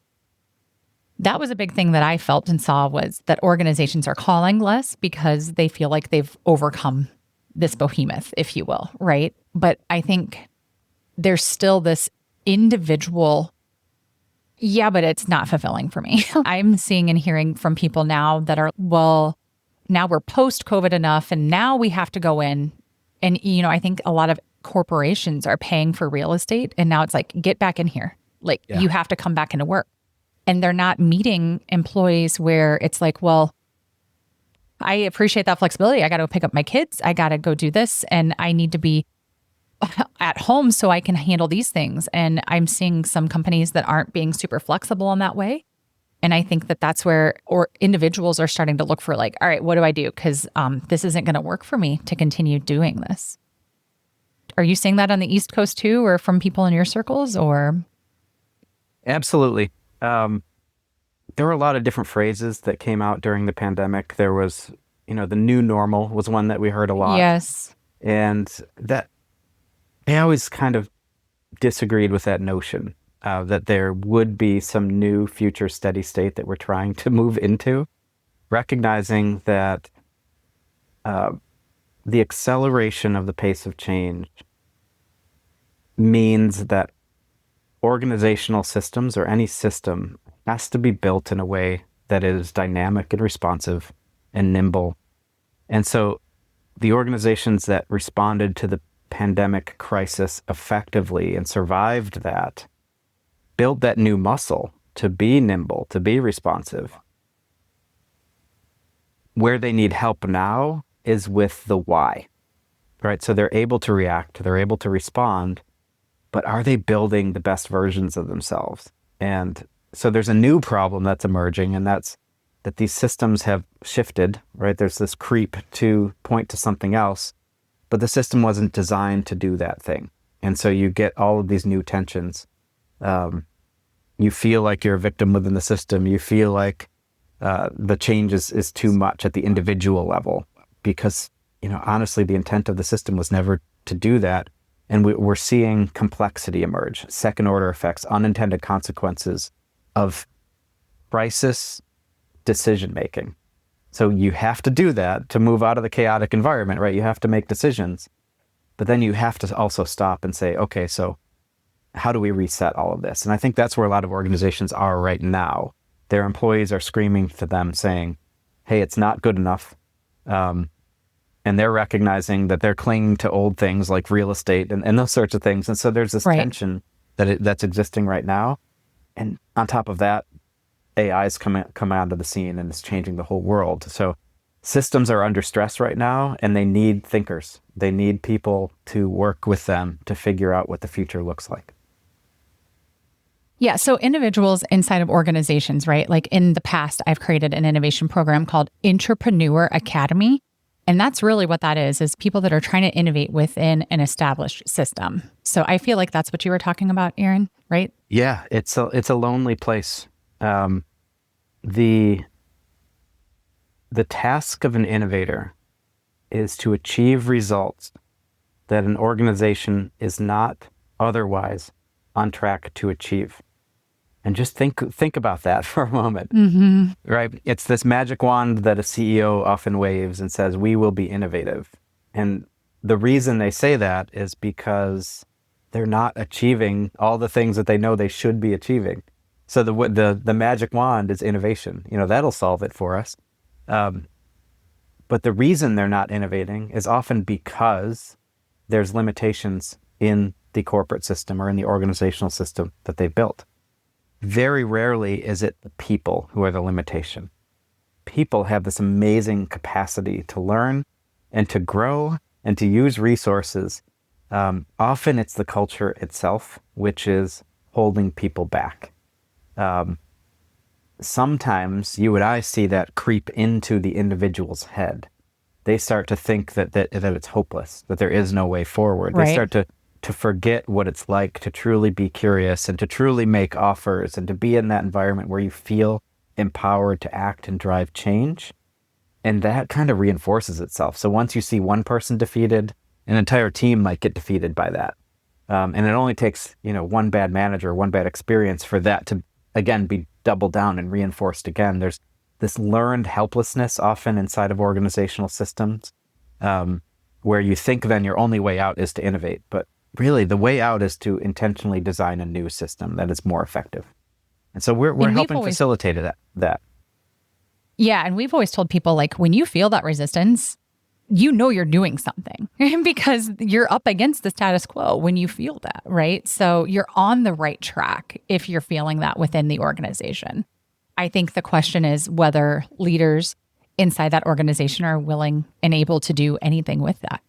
that was a big thing that I felt and saw, was that organizations are calling less because they feel like they've overcome this behemoth, if you will, right? But I think there's still this individual, yeah, but it's not fulfilling for me. I'm seeing and hearing from people now that are, well, now we're post-COVID enough and now we have to go in. And, I think a lot of corporations are paying for real estate and now it's like, get back in here. Like you have to come back into work. And they're not meeting employees where it's like, well, I appreciate that flexibility. I got to pick up my kids. I got to go do this. And I need to be at home so I can handle these things. And I'm seeing some companies that aren't being super flexible in that way. And I think that that's where individuals are starting to look for like, all right, what do I do? Because this isn't going to work for me to continue doing this. Are you seeing that on the East Coast too, or from people in your circles, or? Absolutely. There were a lot of different phrases that came out during the pandemic. There was, the new normal was one that we heard a lot. Yes. And that I always kind of disagreed with that notion that there would be some new future steady state that we're trying to move into, recognizing that the acceleration of the pace of change means that organizational systems, or any system, has to be built in a way that is dynamic and responsive and nimble. And so the organizations that responded to the pandemic crisis effectively and survived that built that new muscle to be nimble, to be responsive. Where they need help now is with the why, right? So they're able to react, they're able to respond, but are they building the best versions of themselves? And so there's a new problem that's emerging, and that's that these systems have shifted, right? There's this creep to point to something else, but the system wasn't designed to do that thing. And so you get all of these new tensions. You feel like you're a victim within the system. You feel like the change is too much at the individual level because, honestly, the intent of the system was never to do that. And we're seeing complexity emerge, second order effects, unintended consequences of crisis decision making. So you have to do that to move out of the chaotic environment, right? You have to make decisions, but then you have to also stop and say, okay, so how do we reset all of this? And I think that's where a lot of organizations are right now. Their employees are screaming to them saying, hey, it's not good enough. And they're recognizing that they're clinging to old things like real estate and those sorts of things. And so there's this tension that's existing right now. And on top of that, AI's come onto the scene and it's changing the whole world. So systems are under stress right now, and they need thinkers. They need people to work with them to figure out what the future looks like. Yeah. So individuals inside of organizations, right? Like in the past, I've created an innovation program called Entrepreneur Academy. And that's really what that is people that are trying to innovate within an established system. So I feel like that's what you were talking about, Aaron, right? Yeah, it's a lonely place. The task of an innovator is to achieve results that an organization is not otherwise on track to achieve. And just think about that for a moment, right? It's this magic wand that a CEO often waves and says, we will be innovative. And the reason they say that is because they're not achieving all the things that they know they should be achieving. So the magic wand is innovation. That'll solve it for us. But the reason they're not innovating is often because there's limitations in the corporate system or in the organizational system that they built. Very rarely is it the people who are the limitation. people have this amazing capacity to learn and to grow and to use resources. Often it's the culture itself, which is holding people back. Sometimes you and I see that creep into the individual's head. They start to think that it's hopeless, that there is no way forward. Right. They start to forget what it's like to truly be curious and to truly make offers and to be in that environment where you feel empowered to act and drive change. And that kind of reinforces itself. So once you see one person defeated, an entire team might get defeated by that. And it only takes, one bad manager, one bad experience for that to, again, be doubled down and reinforced again. There's this learned helplessness often inside of organizational systems, where you think then your only way out is to innovate. But really, the way out is to intentionally design a new system that is more effective. And so we're helping facilitate that. Yeah, and we've always told people, like, when you feel that resistance, you're doing something because you're up against the status quo when you feel that, right? So you're on the right track if you're feeling that within the organization. I think the question is whether leaders inside that organization are willing and able to do anything with that.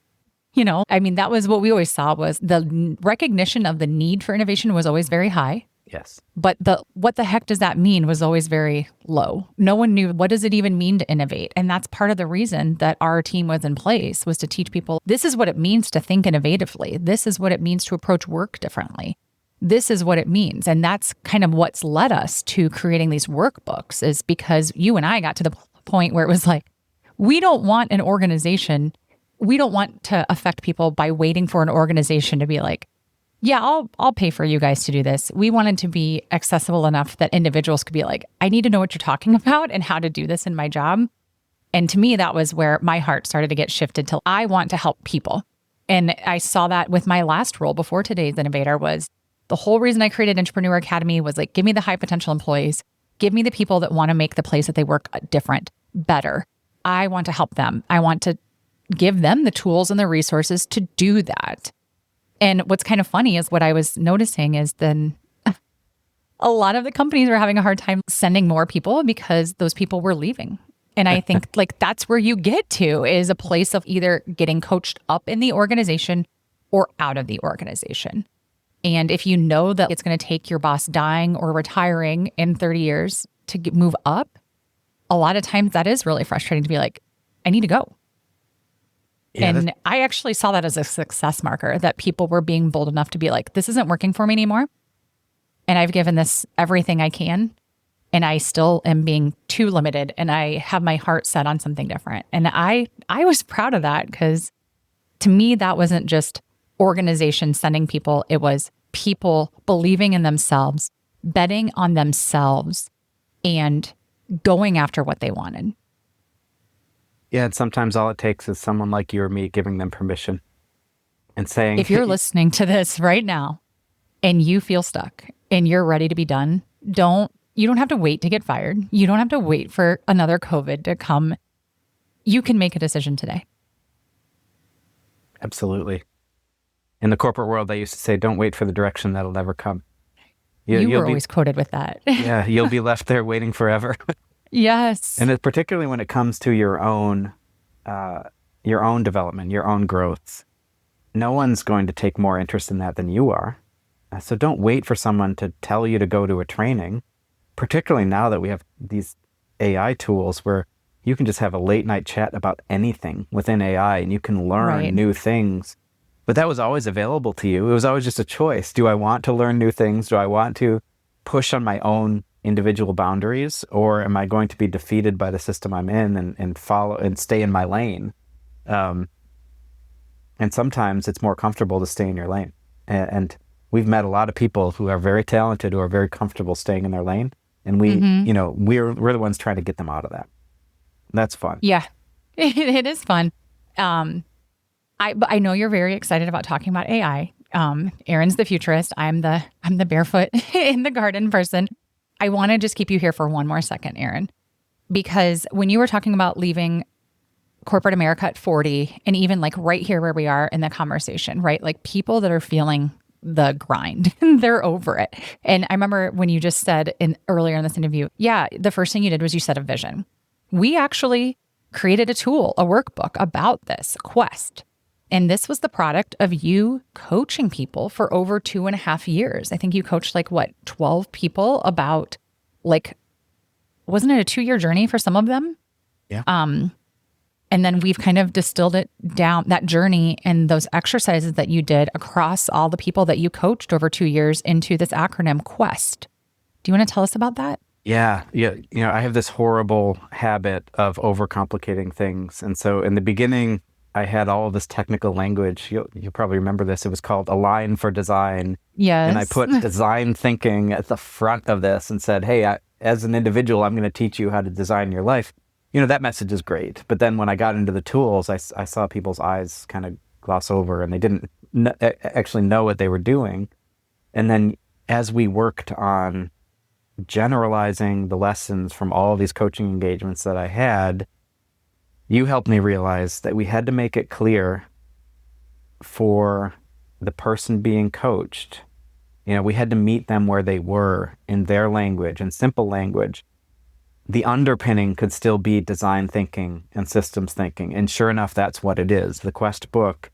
That was what we always saw, was the recognition of the need for innovation was always very high. Yes. But what the heck does that mean was always very low. No one knew, what does it even mean to innovate? And that's part of the reason that our team was in place, was to teach people, this is what it means to think innovatively. This is what it means to approach work differently. This is what it means. And that's kind of what's led us to creating these workbooks, is because you and I got to the point where it was like, we don't want to affect people by waiting for an organization to be like, yeah, I'll pay for you guys to do this. We wanted to be accessible enough that individuals could be like, I need to know what you're talking about and how to do this in my job. And to me, that was where my heart started to get shifted to, I want to help people. And I saw that with my last role before today's Innovator. Was the whole reason I created Entrepreneur Academy was like, give me the high potential employees, give me the people that want to make the place that they work different, better. I want to help them. I want to give them the tools and the resources to do that. And what's kind of funny is what I was noticing is then a lot of the companies were having a hard time sending more people because those people were leaving. And I think like that's where you get to, is a place of either getting coached up in the organization or out of the organization. And if you know that it's going to take your boss dying or retiring in 30 years to move up, a lot of times that is really frustrating to be like, I need to go. Yeah, and I actually saw that as a success marker, that people were being bold enough to be like, this isn't working for me anymore. And I've given this everything I can, and I still am being too limited, and I have my heart set on something different. And I was proud of that, because to me, that wasn't just organizations sending people. It was people believing in themselves, betting on themselves, and going after what they wanted. Yeah, and sometimes all it takes is someone like you or me giving them permission and saying, if you're listening to this right now and you feel stuck and you're ready to be done, you don't have to wait to get fired. You don't have to wait for another COVID to come. You can make a decision today. Absolutely. In the corporate world, they used to say, don't wait for the direction that'll never come. You were always quoted with that. Yeah, you'll be left there waiting forever. Yes. And particularly when it comes to your own development, your own growth, no one's going to take more interest in that than you are. So don't wait for someone to tell you to go to a training, particularly now that we have these AI tools where you can just have a late night chat about anything within AI and you can learn new things. But that was always available to you. It was always just a choice. Do I want to learn new things? Do I want to push on my own individual boundaries, or am I going to be defeated by the system I'm in and follow and stay in my lane? And sometimes it's more comfortable to stay in your lane. And we've met a lot of people who are very talented, who are very comfortable staying in their lane. And we're the ones trying to get them out of that. That's fun. Yeah, it is fun. I know you're very excited about talking about AI. Aaron's the futurist. I'm the barefoot in the garden person. I want to just keep you here for one more second, Aaron, because when you were talking about leaving corporate America at 40, and even like right here where we are in the conversation, right? Like people that are feeling the grind, they're over it. And I remember when you just said earlier in this interview, yeah, the first thing you did was you set a vision. we actually created a tool, a workbook about this Quest. And this was the product of you coaching people for over 2.5 years. I think you coached 12 people about wasn't it a 2-year journey for some of them? Yeah. And then we've kind of distilled it down, that journey and those exercises that you did across all the people that you coached over 2 years into this acronym Quest. Do you want to tell us about that? Yeah. I have this horrible habit of overcomplicating things. And so in the beginning, I had all of this technical language. You'll probably remember this. It was called Align for Design. Yes. And I put design thinking at the front of this and said, hey, as an individual, I'm going to teach you how to design your life. That message is great. But then when I got into the tools, I saw people's eyes kind of gloss over and they didn't actually know what they were doing. And then as we worked on generalizing the lessons from all of these coaching engagements that I had, you helped me realize that we had to make it clear for the person being coached. We had to meet them where they were in their language, in simple language. The underpinning could still be design thinking and systems thinking. And sure enough, that's what it is. The Quest book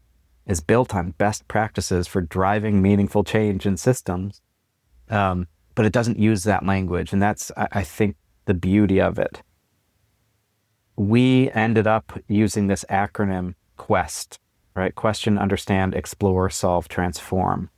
is built on best practices for driving meaningful change in systems. But it doesn't use that language. And that's, I think, the beauty of it. We ended up using this acronym Quest, right? Question, understand, explore, solve, transform.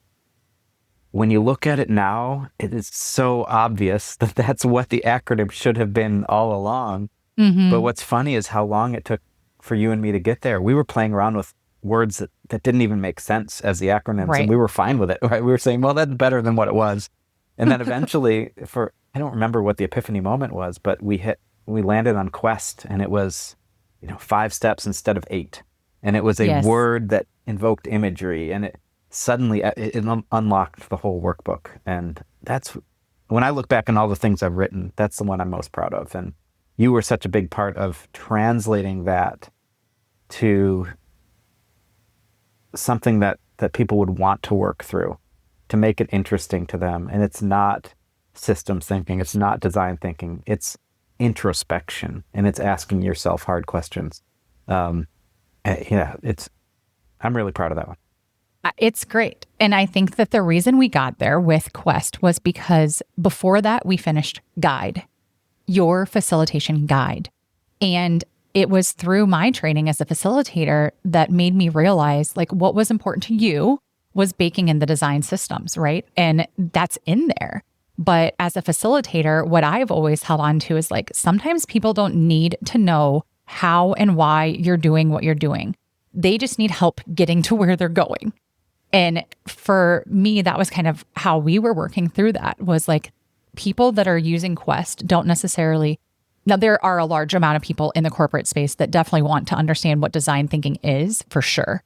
When you look at it now, it is so obvious that that's what the acronym should have been all along. Mm-hmm. But what's funny is how long it took for you and me to get there. We were playing around with words that didn't even make sense as the acronyms, right. And we were fine with it, right? We were saying, well, that's better than what it was. And then eventually, I don't remember what the epiphany moment was, but we landed on Quest, and it was, 5 steps instead of 8. And it was a word that invoked imagery, and it suddenly it unlocked the whole workbook. And that's, when I look back on all the things I've written, that's the one I'm most proud of. And you were such a big part of translating that to something that people would want to work through, to make it interesting to them. And it's not systems thinking, it's not design thinking, it's introspection, and it's asking yourself hard questions. I'm really proud of that one. It's great. And I think that the reason we got there with Quest was because before that, we finished Guide, your facilitation guide. And it was through my training as a facilitator that made me realize what was important to you was baking in the design systems, right? And that's in there. But as a facilitator, what I've always held on to is sometimes people don't need to know how and why you're doing what you're doing. They just need help getting to where they're going. And for me, that was kind of how we were working through that, was people that are using Quest don't necessarily. Now, there are a large amount of people in the corporate space that definitely want to understand what design thinking is, for sure.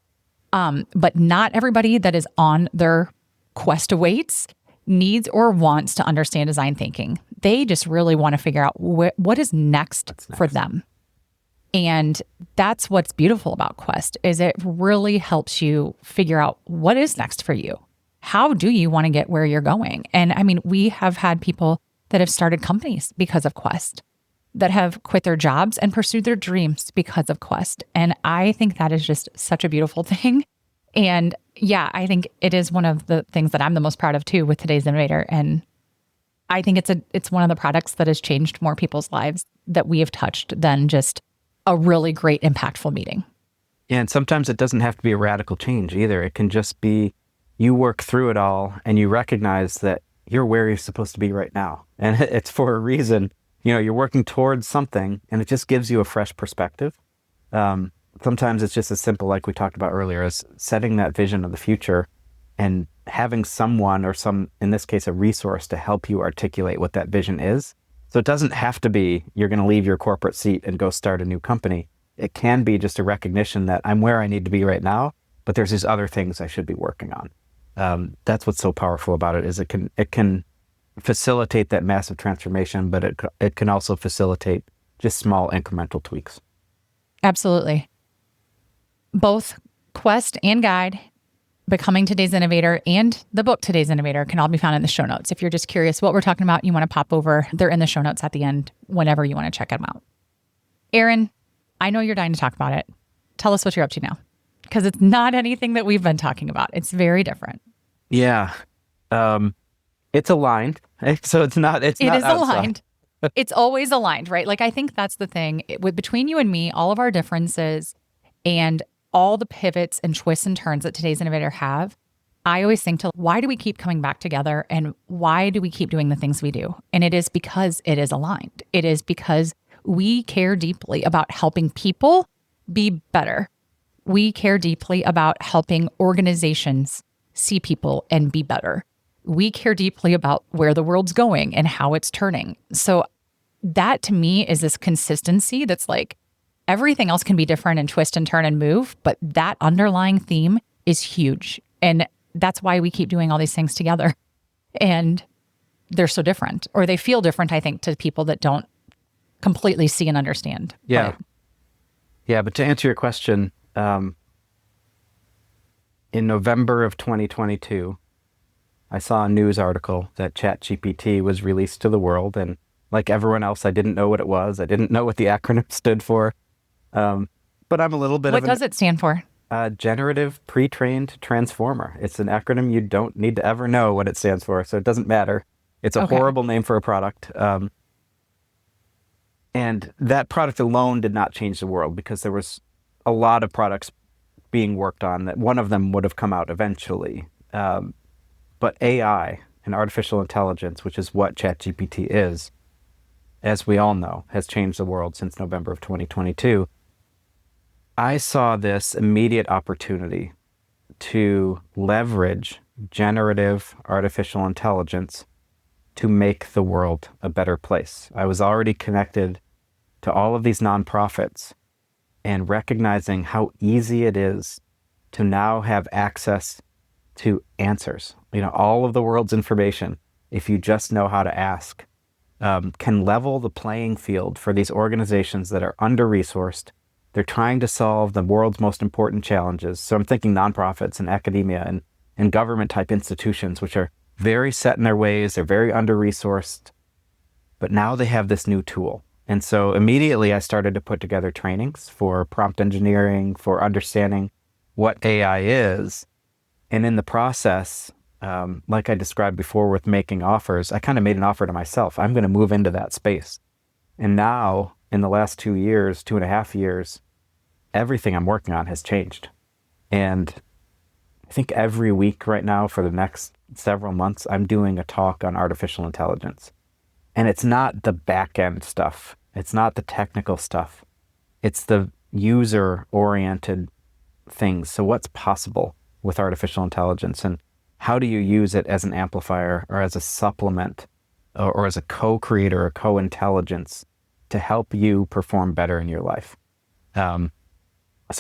But not everybody that is on their Quest awaits needs or wants to understand design thinking. They just really want to figure out what is next for them. And that's what's beautiful about Quest, is it really helps you figure out what is next for you. How do you want to get where you're going? And I mean, we have had people that have started companies because of Quest, that have quit their jobs and pursued their dreams because of Quest. And I think that is just such a beautiful thing. And yeah, I think it is one of the things that I'm the most proud of too with today's Innovator. And I think it's one of the products that has changed more people's lives that we have touched than just a really great, impactful meeting. Yeah, and sometimes it doesn't have to be a radical change either. It can just be you work through it all and you recognize that you're where you're supposed to be right now. And it's for a reason. You're working towards something, and it just gives you a fresh perspective. Sometimes it's just as simple, like we talked about earlier, as setting that vision of the future and having someone, or in this case, a resource to help you articulate what that vision is. So it doesn't have to be you're going to leave your corporate seat and go start a new company. It can be just a recognition that I'm where I need to be right now, but there's these other things I should be working on. That's what's so powerful about it, is it can facilitate that massive transformation, but it can also facilitate just small incremental tweaks. Absolutely. Both Quest and Guide, Becoming Today's Innovator, and the book Today's Innovator can all be found in the show notes. If you're just curious what we're talking about, you want to pop over, they're in the show notes at the end whenever you want to check them out. Aaron, I know you're dying to talk about it. Tell us what you're up to now, because it's not anything that we've been talking about. It's very different. Yeah. It's aligned. So it's not It not is outside. aligned. It's always aligned, right? Like, I think that's the thing. Between you and me, all of our differences and all the pivots and twists and turns that today's Innovator have, I always think to why do we keep coming back together and why do we keep doing the things we do? And it is because it is aligned. It is because we care deeply about helping people be better. We care deeply about helping organizations see people and be better. We care deeply about where the world's going and how it's turning. So that to me is this consistency that's like everything else can be different and twist and turn and move, but that underlying theme is huge. And that's why we keep doing all these things together. And they're so different, or they feel different, I think, to people that don't completely see and understand. Yeah. But to answer your question, in November of 2022, I saw a news article that ChatGPT was released to the world. And like everyone else, I didn't know what it was. I didn't know what the acronym stood for. But I'm a little bit What does it stand for? Generative Pre-trained Transformer. It's an acronym you don't need to ever know what it stands for, so it doesn't matter. It's a horrible name for a product. And that product alone did not change the world because there was a lot of products being worked on that one of them would have come out eventually. But AI and artificial intelligence, which is what ChatGPT is, as we all know, has changed the world since November of 2022. I saw this immediate opportunity to leverage generative artificial intelligence to make the world a better place. I was already connected to all of these nonprofits and recognizing how easy it is to now have access to answers. All of the world's information, if you just know how to ask, can level the playing field for these organizations that are under-resourced. They're trying to solve the world's most important challenges. So I'm thinking nonprofits and academia and government-type institutions, which are very set in their ways. They're very under-resourced. But now they have this new tool. And so immediately I started to put together trainings for prompt engineering, for understanding what AI is. And in the process, like I described before with making offers, I kind of made an offer to myself. I'm going to move into that space. And now, in the last 2 years, 2.5 years, everything I'm working on has changed. And I think every week right now for the next several months, I'm doing a talk on artificial intelligence. And it's not the back-end stuff. It's not the technical stuff. It's the user-oriented things. So what's possible with artificial intelligence, and how do you use it as an amplifier or as a supplement or as a co-creator or co-intelligence to help you perform better in your life? So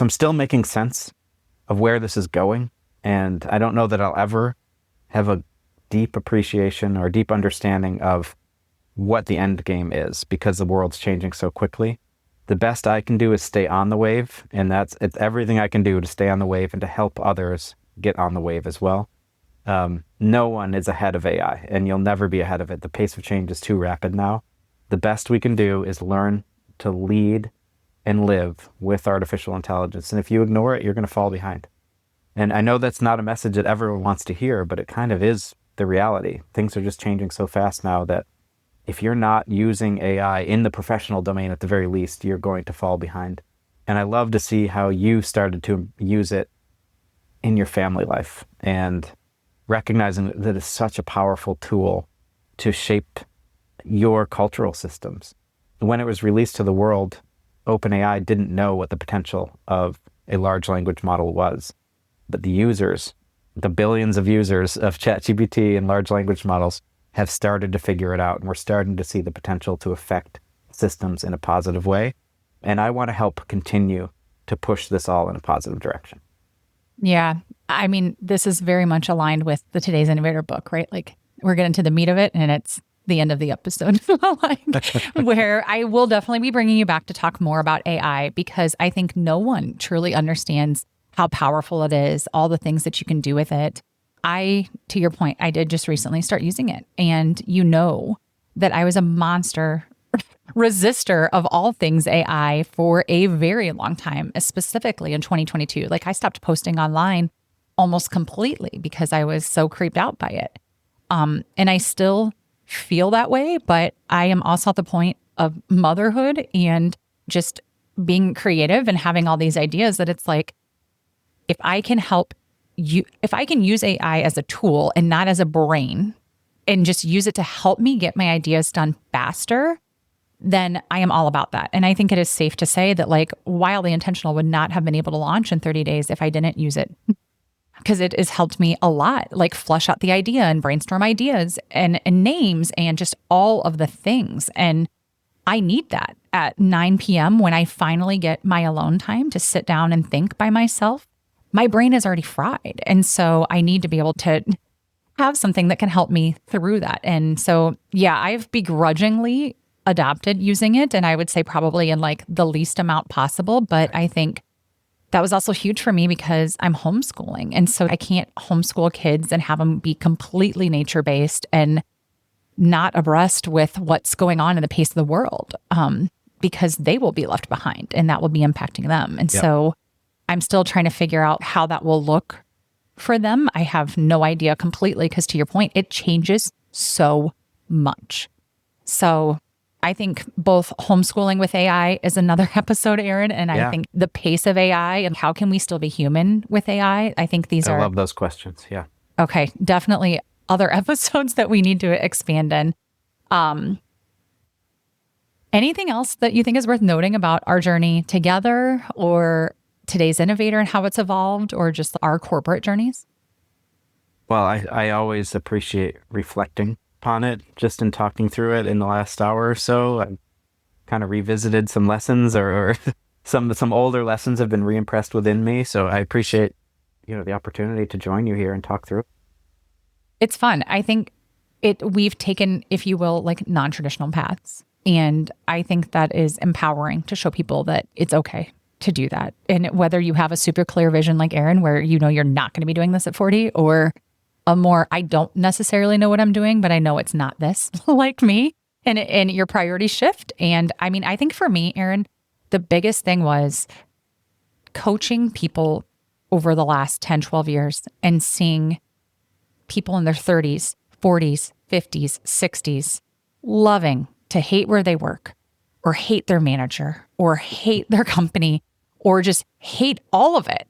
I'm still making sense of where this is going, and I don't know that I'll ever have a deep appreciation or deep understanding of what the end game is because the world's changing so quickly. The best I can do is stay on the wave, and it's everything I can do to stay on the wave and to help others get on the wave as well. No one is ahead of AI, and you'll never be ahead of it. The pace of change is too rapid now. The best we can do is learn to lead and live with artificial intelligence. And if you ignore it, you're going to fall behind. And I know that's not a message that everyone wants to hear, but it kind of is the reality. Things are just changing so fast now that if you're not using AI in the professional domain at the very least, you're going to fall behind. And I love to see how you started to use it in your family life and recognizing that it's such a powerful tool to shape your cultural systems. When it was released to the world, OpenAI didn't know what the potential of a large language model was. But the users, the billions of users of ChatGPT and large language models have started to figure it out, and we're starting to see the potential to affect systems in a positive way. And I want to help continue to push this all in a positive direction. Yeah. I mean, this is very much aligned with the Today's Innovator book, right? Like, we're getting to the meat of it, and it's the end of the episode, where I will definitely be bringing you back to talk more about AI, because I think no one truly understands how powerful it is, all the things that you can do with it. To your point, I did just recently start using it, and you know that I was a monster resistor of all things AI for a very long time, specifically in 2022. Like I stopped posting online almost completely because I was so creeped out by it. And I still feel that way, but I am also at the point of motherhood and just being creative and having all these ideas that it's like, if I can help you, if I can use AI as a tool and not as a brain and just use it to help me get my ideas done faster, then I am all about that. And I think it is safe to say that like Wildly Intentional would not have been able to launch in 30 days if I didn't use it. Because it has helped me a lot, like flush out the idea and brainstorm ideas and names and just all of the things. And I need that at 9 p.m. when I finally get my alone time to sit down and think by myself. My brain is already fried. And so I need to be able to have something that can help me through that. And so, yeah, I've begrudgingly adopted using it. And I would say probably in like the least amount possible. But I think that was also huge for me because I'm homeschooling. And so I can't homeschool kids and have them be completely nature-based and not abreast with what's going on in the pace of the world, because they will be left behind and that will be impacting them. And so I'm still trying to figure out how that will look for them. I have no idea completely because to your point, it changes so much. So I think both homeschooling with AI is another episode, Aaron, and I think the pace of AI and how can we still be human with AI, I think I love those questions, yeah. Okay, definitely other episodes that we need to expand in. Anything else that you think is worth noting about our journey together or today's Innovator and how it's evolved or just our corporate journeys? Well, I always appreciate reflecting upon it, just in talking through it in the last hour or so. I've kind of revisited some lessons or some older lessons have been reimpressed within me. So I appreciate, the opportunity to join you here and talk through. It's fun. I think we've taken, if you will, like non-traditional paths. And I think that is empowering to show people that it's okay to do that. And whether you have a super clear vision like Aaron, where you're not going to be doing this at 40, or a more, I don't necessarily know what I'm doing, but I know it's not this, like me, and your priorities shift. And I mean, I think for me, Aaron, the biggest thing was coaching people over the last 10, 12 years and seeing people in their 30s, 40s, 50s, 60s, loving to hate where they work or hate their manager or hate their company or just hate all of it,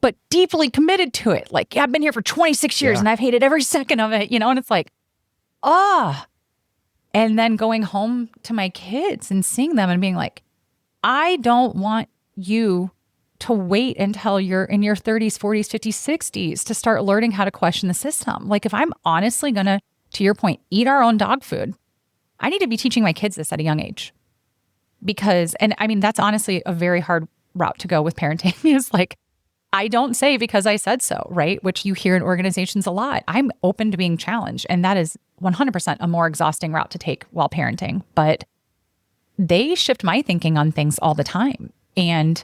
but deeply committed to it. Like, I've been here for 26 years and I've hated every second of it, and it's like, and then going home to my kids and seeing them and being like, I don't want you to wait until you're in your 30s, 40s, 50s, 60s to start learning how to question the system. Like, if I'm honestly going to your point, eat our own dog food, I need to be teaching my kids this at a young age. Because, and I mean, that's honestly a very hard route to go with parenting is like, I don't say because I said so, right? Which you hear in organizations a lot. I'm open to being challenged. And that is 100% a more exhausting route to take while parenting. But they shift my thinking on things all the time. And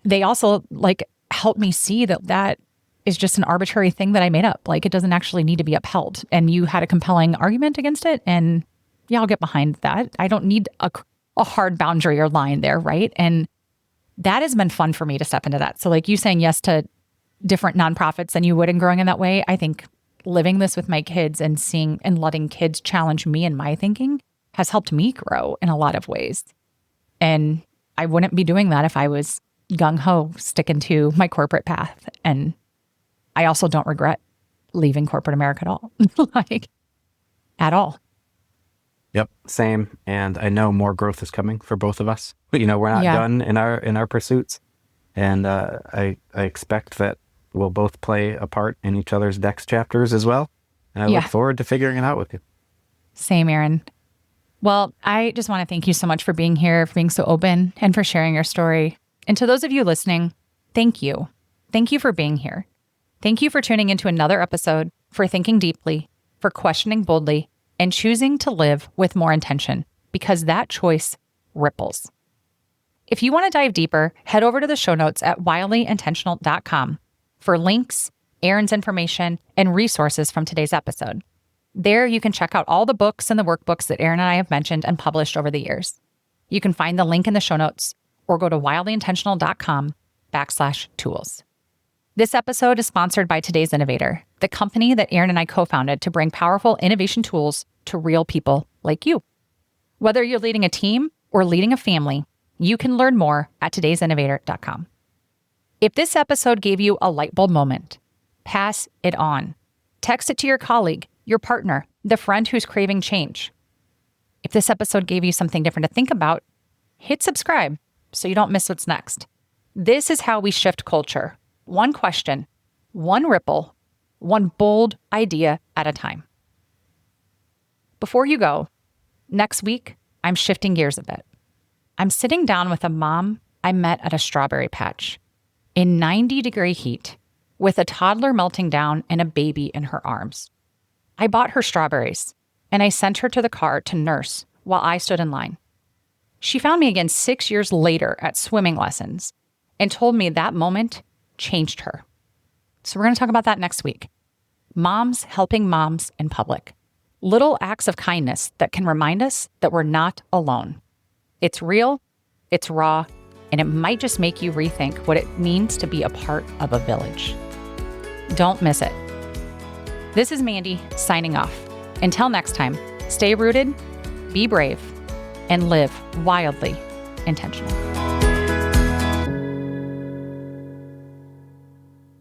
they also like help me see that is just an arbitrary thing that I made up. Like, it doesn't actually need to be upheld. And you had a compelling argument against it. And yeah, I'll get behind that. I don't need a hard boundary or line there, right? And that has been fun for me to step into that. So like you saying yes to different nonprofits than you would and growing in that way, I think living this with my kids and seeing and letting kids challenge me and my thinking has helped me grow in a lot of ways. And I wouldn't be doing that if I was gung-ho sticking to my corporate path. And I also don't regret leaving corporate America at all. Like, at all. Yep, same. And I know more growth is coming for both of us. But, we're not done in our pursuits. And I expect that we'll both play a part in each other's next chapters as well. And I look forward to figuring it out with you. Same, Aaron. Well, I just want to thank you so much for being here, for being so open, and for sharing your story. And to those of you listening, thank you. Thank you for being here. Thank you for tuning into another episode, for thinking deeply, for questioning boldly, and choosing to live with more intention, because that choice ripples. If you want to dive deeper, head over to the show notes at wildlyintentional.com for links, Aaron's information, and resources from today's episode. There you can check out all the books and the workbooks that Aaron and I have mentioned and published over the years. You can find the link in the show notes or go to wildlyintentional.com/tools. This episode is sponsored by Today's Innovator, the company that Aaron and I co-founded to bring powerful innovation tools to real people like you. Whether you're leading a team or leading a family, you can learn more at today'sinnovator.com. If this episode gave you a light bulb moment, pass it on. Text it to your colleague, your partner, the friend who's craving change. If this episode gave you something different to think about, hit subscribe so you don't miss what's next. This is how we shift culture. One question, one ripple, one bold idea at a time. Before you go, next week, I'm shifting gears a bit. I'm sitting down with a mom I met at a strawberry patch in 90-degree heat with a toddler melting down and a baby in her arms. I bought her strawberries and I sent her to the car to nurse while I stood in line. She found me again 6 years later at swimming lessons and told me that moment changed her. So we're going to talk about that next week. Moms helping moms in public. Little acts of kindness that can remind us that we're not alone. It's real, it's raw, and it might just make you rethink what it means to be a part of a village. Don't miss it. This is Mandy signing off. Until next time, stay rooted, be brave, and live wildly intentional.